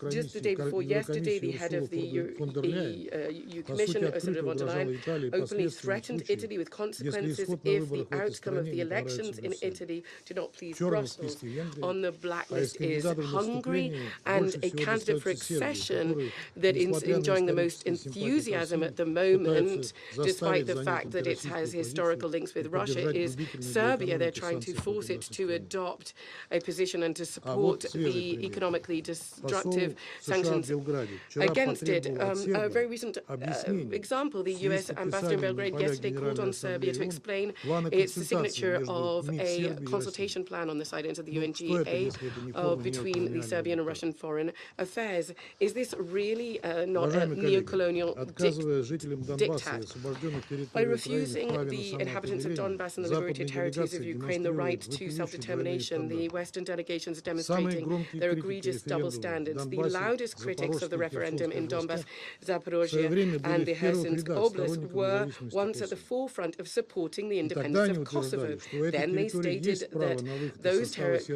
Just the day before yesterday, the head of the EU Commission, Ursula von der Leyen, openly threatened Italy with consequences if the outcome of the elections in Italy did not please Brussels. On the blacklist is Hungary, and a candidate for accession that is enjoying the most enthusiasm at the moment, despite the fact that it has historical links with Russia, is Serbia. They're trying to force it to adopt a position and to support the economically destructive sanctions against it. A very recent example, the US ambassador in Belgrade yesterday called on Serbia to explain its signature of a consultation plan on the side into the UNGA between the Serbian and Russian foreign affairs. Is this really not a neo-colonial diktat? By refusing the inhabitants of Donbass and the liberated territories of Ukraine the right to self-determination, the Western delegations demonstrating their egregious double standards. The loudest critics of the referendum in Donbass, Zaporozhye, and the Kherson Oblast were once at the forefront of supporting the independence of Kosovo. Then they stated that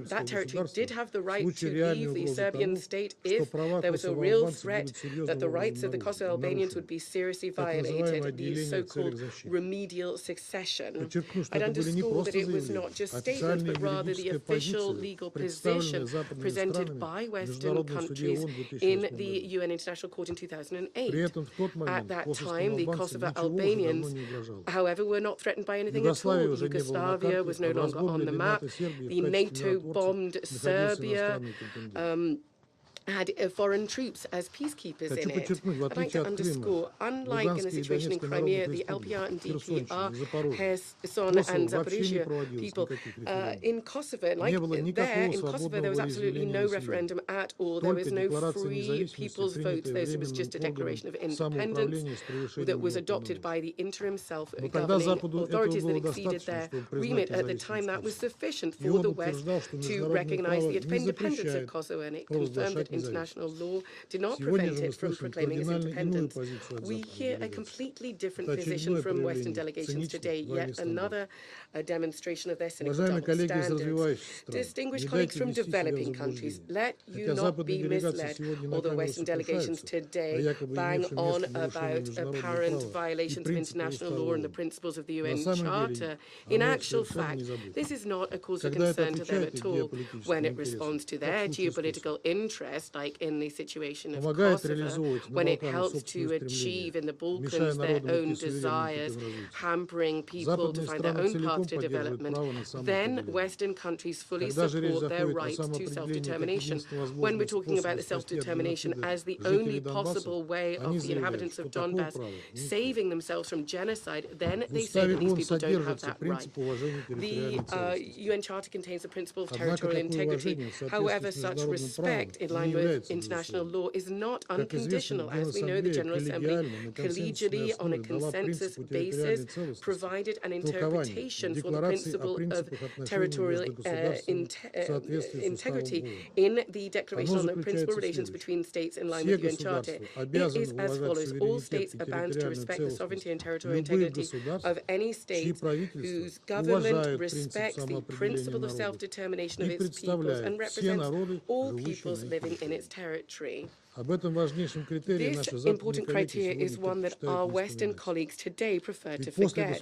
that territory did have the right to leave the Serbian state if there was a real threat that the rights of the Kosovo Albanians would be seriously violated, the so-called remedial succession. I'd underscore that it was not just statements, but rather the official legal position presented by Western countries in the UN International Court in 2008. At that time, the Kosovo Albanians, however, were not threatened by anything at all. Yugoslavia was no longer on the map. The NATO-bombed Serbia had foreign troops as peacekeepers in it. I'd like to underscore, unlike in the situation in Crimea, the LPR and DPR, Kherson and Zaporizhia people, in Kosovo, there was absolutely no referendum at all. There was no free people's vote. There was just a declaration of independence that was adopted by the interim self-governing authorities that exceeded their remit. At the time, that was sufficient for the West to recognize the independence of Kosovo, and it confirmed that international law did not prevent it from proclaiming its independence. We hear a completely different position from Western delegations today, yet another demonstration of their cynical double standards. Distinguished colleagues from developing countries, let you not be misled. Although Western delegations today bang on about apparent violations of international law and the principles of the UN Charter, in actual fact, this is not a cause of concern to them at all. When it responds to their geopolitical interests, like in the situation of Kosovo, when it helps to achieve in the Balkans their own desires, hampering people to find their own path to development, then Western countries fully support their right to self-determination. When we're talking about the self-determination as the only possible way of the inhabitants of Donbass saving themselves from genocide, then they say that these people don't have that right. The UN Charter contains the principle of territorial integrity. However, such respect, in line with international law, is not unconditional. As we know, the General Assembly collegially, on a consensus basis, provided an interpretation for the principle of territorial integrity in the Declaration on the Principal Relations between States in line with the UN Charter. It is as follows: all states are bound to respect the sovereignty and territorial integrity of any state whose government respects the principle of self-determination of its peoples and represents all peoples living in its territory. This important criteria is one that our Western colleagues today prefer to forget.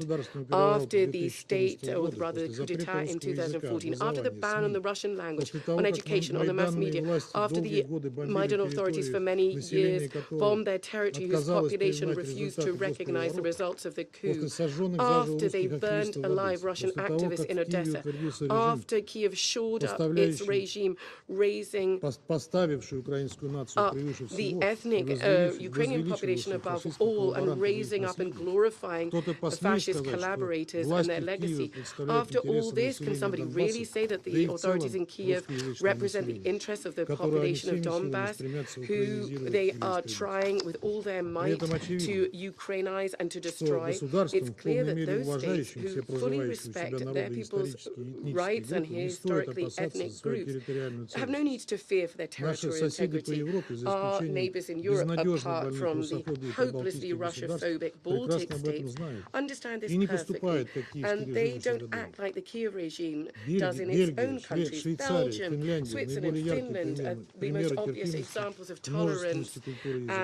After the state, or rather the coup d'etat in 2014, after the ban on the Russian language, on education, on the mass media, after the Maidan authorities for many years bombed their territory whose population refused to recognize the results of the coup, after they burned alive Russian activists in Odessa, after Kiev shored up its regime, raising the ethnic Ukrainian population above all and raising up and glorifying fascist collaborators and their legacy. After all this, can somebody really say that the authorities in Kiev represent the interests of the population of Donbass, who they are trying with all their might to Ukrainize and to destroy? It's clear that those states who fully respect their people's rights and historically ethnic groups have no need to fear for their territorial integrity. our neighbours in Europe, apart from the hopelessly Russia-phobic Baltic states, understand this perfectly, and they don't act like the Kiev regime does in its own countries. Belgium, Switzerland, Finland are the most obvious examples of tolerance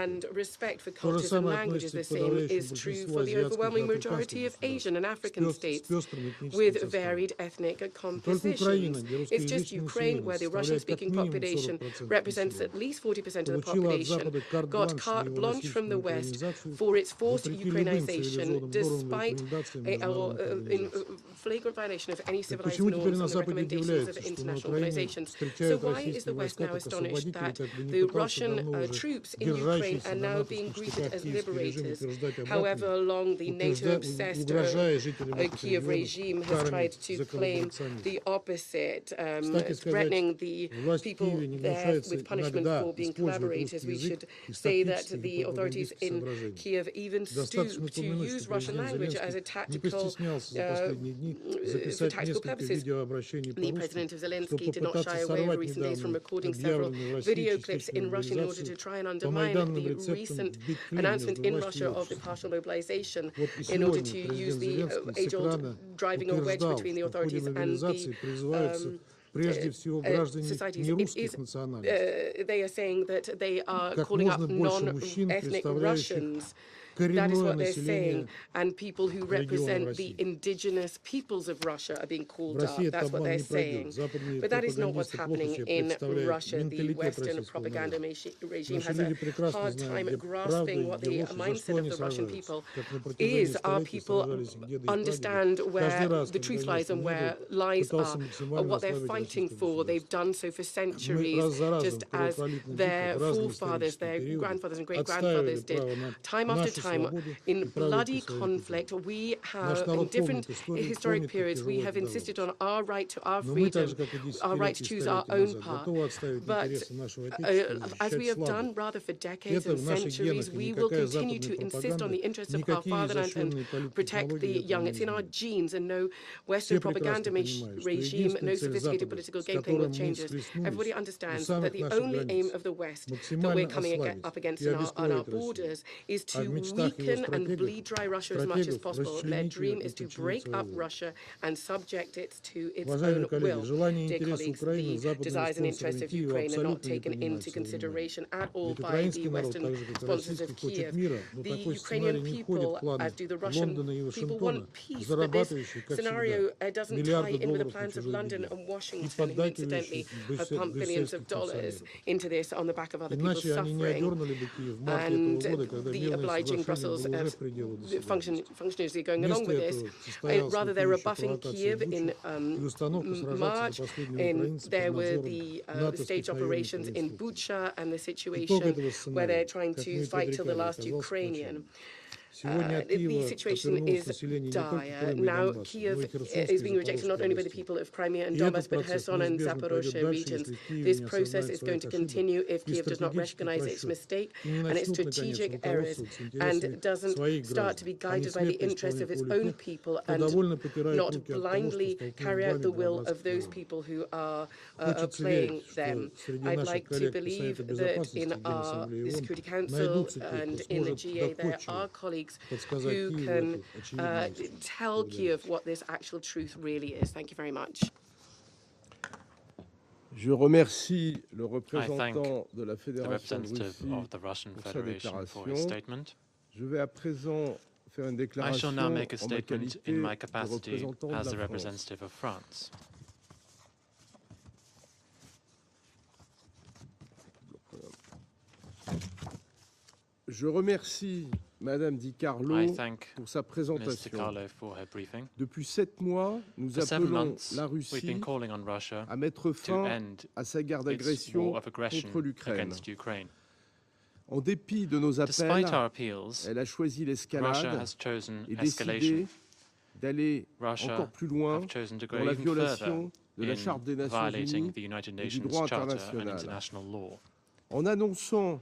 and respect for cultures and languages. The same is true for the overwhelming majority of Asian and African states with varied ethnic compositions. It's just Ukraine, where the Russian-speaking population represents at least 40% of the population, got carte blanche from the West for its forced Ukrainization, despite in flagrant violation of any civilized norms and the recommendations of international organizations. So why is the West now astonished that the Russian troops in Ukraine are now being greeted as liberators? However long the NATO-obsessed Kiev regime has tried to claim the opposite, threatening the people there with punishment for being collaborators. We should say that the authorities in Kiev even stooped to use Russian language as a tactical, for tactical purposes. The President of Zelensky did not shy away over recent days from recording several video clips in Russian in order to try and undermine the recent announcement in Russia of the partial mobilization in order to use the age-old driving a wedge between the authorities and the societies. They are saying that they are calling up non-ethnic Russians. That is what they're saying. And people who represent the indigenous peoples of Russia are being called up. That's what they're saying. But that is not what's happening in Russia. The Western propaganda regime has a hard time grasping what the mindset of the Russian people is. Our people understand where the truth lies and where lies are, what they're fighting for. They've done so for centuries, just as their forefathers, their grandfathers and great-grandfathers did. Time after time, in bloody conflict, we have, in different historic periods, we have insisted on our right to our freedom, our right to choose our own path. But as we have done rather for decades and centuries, we will continue to insist on the interests of our fatherland and protect the young. It's in our genes, and no Western propaganda regime, no sophisticated political game playing will change us. Everybody understands that the only aim of the West that we're coming up against on our borders is to weaken and bleed dry Russia as much as possible. Their dream is to break up Russia and subject it to its own will. Dear colleagues, the desires and interests of Ukraine are not taken into consideration at all by the Western sponsors of Kiev. The Ukrainian people, as do the Russian people, want peace, but this scenario doesn't tie in with the plans of London and Washington, who incidentally have pumped billions of dollars into this on the back of other people's suffering. And the obliging Brussels functionaries are going along with this. Rather, they're rebuffing Kiev in March. There were the stage operations in Bucha and the situation where they're trying to fight till the last Ukrainian. The situation is dire. Now, Kiev is being rejected not only by the people of Crimea and Donbas, but Kherson and Zaporozhye regions. This process is going to continue if Kiev does not recognize its mistake and its strategic errors and doesn't start to be guided by the interests of its own people and not blindly carry out the will of those people who are playing them. I'd like to believe that in the Security Council and in the GA there are colleagues who can tell Kiev what this actual truth really is. Thank you very much. Je remercie le représentant de la Fédération de Russie pour sa déclaration. Je vais à présent faire une déclaration en ma qualité de représentant de la France. Je remercie Madame Di Carlo pour sa présentation. Depuis 7 mois, nous appelons la Russie à mettre fin à sa guerre d'agression contre l'Ukraine. En dépit de nos appels, elle a choisi l'escalade et décidé d'aller encore plus loin dans la violation de la Charte des Nations Unies et du droit international. En annonçant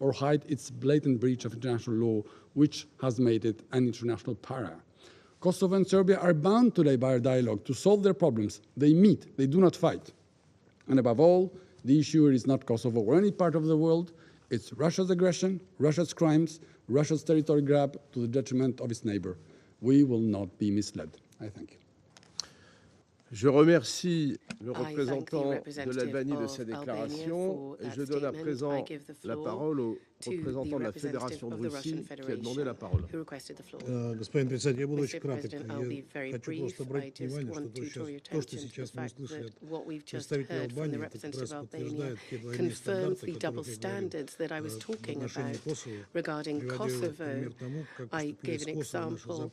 or hide its blatant breach of international law, which has made it an international para. Kosovo and Serbia are bound today by a dialogue to solve their problems. They meet, they do not fight. And above all, the issue is not Kosovo or any part of the world. It's Russia's aggression, Russia's crimes, Russia's territory grab to the detriment of its neighbor. We will not be misled. I thank you. Je remercie le représentant de l'Albanie de sa déclaration et je donne à présent la parole au to the representative of the Russian Federation who requested the floor. Mr. President, I'll be very brief. I just want to draw your attention to the fact that what we've just heard from the representative of Albania confirms the double standards that I was talking about regarding Kosovo. I gave an example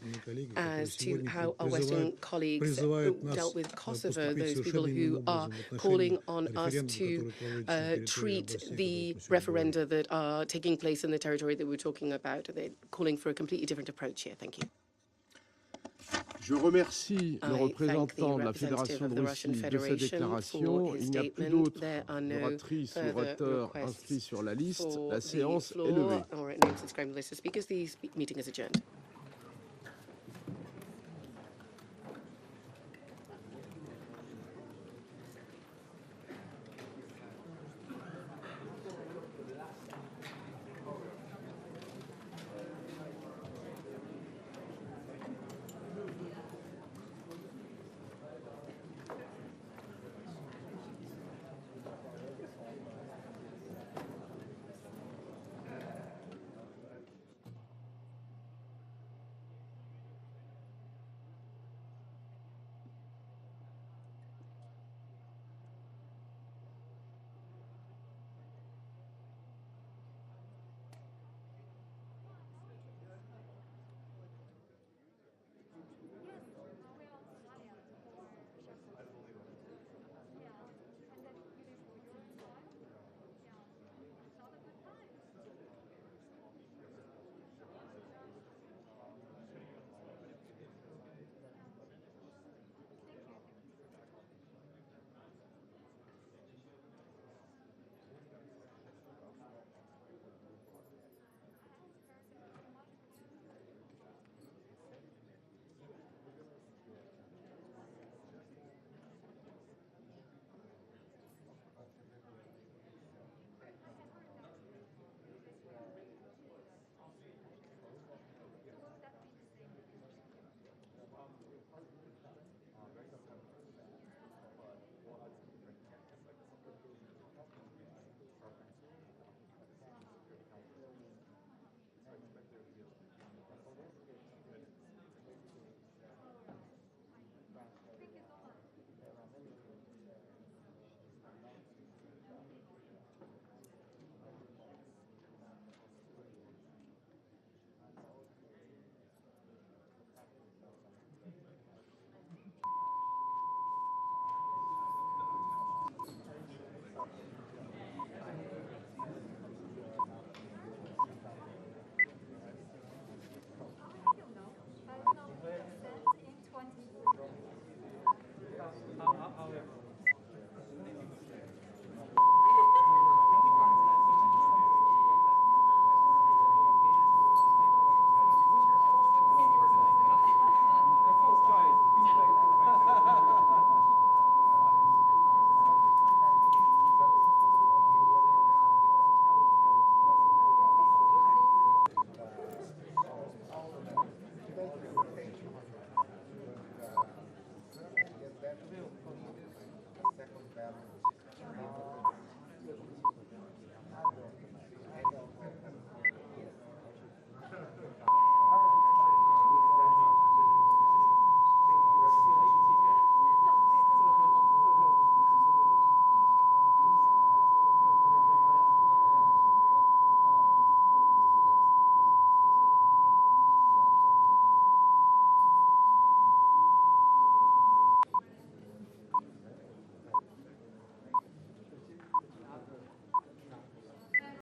as to how our Western colleagues dealt with Kosovo, those people who are calling on us to treat the referenda that are taking place in the territory that we're talking about. They're calling for a completely different approach here. Thank you. Je remercie le représentant de la Fédération de Russie de cette déclaration. Il n'y a plus d'autres oratrices ou orateurs inscrits sur la liste. La séance est levée. The meeting is adjourned.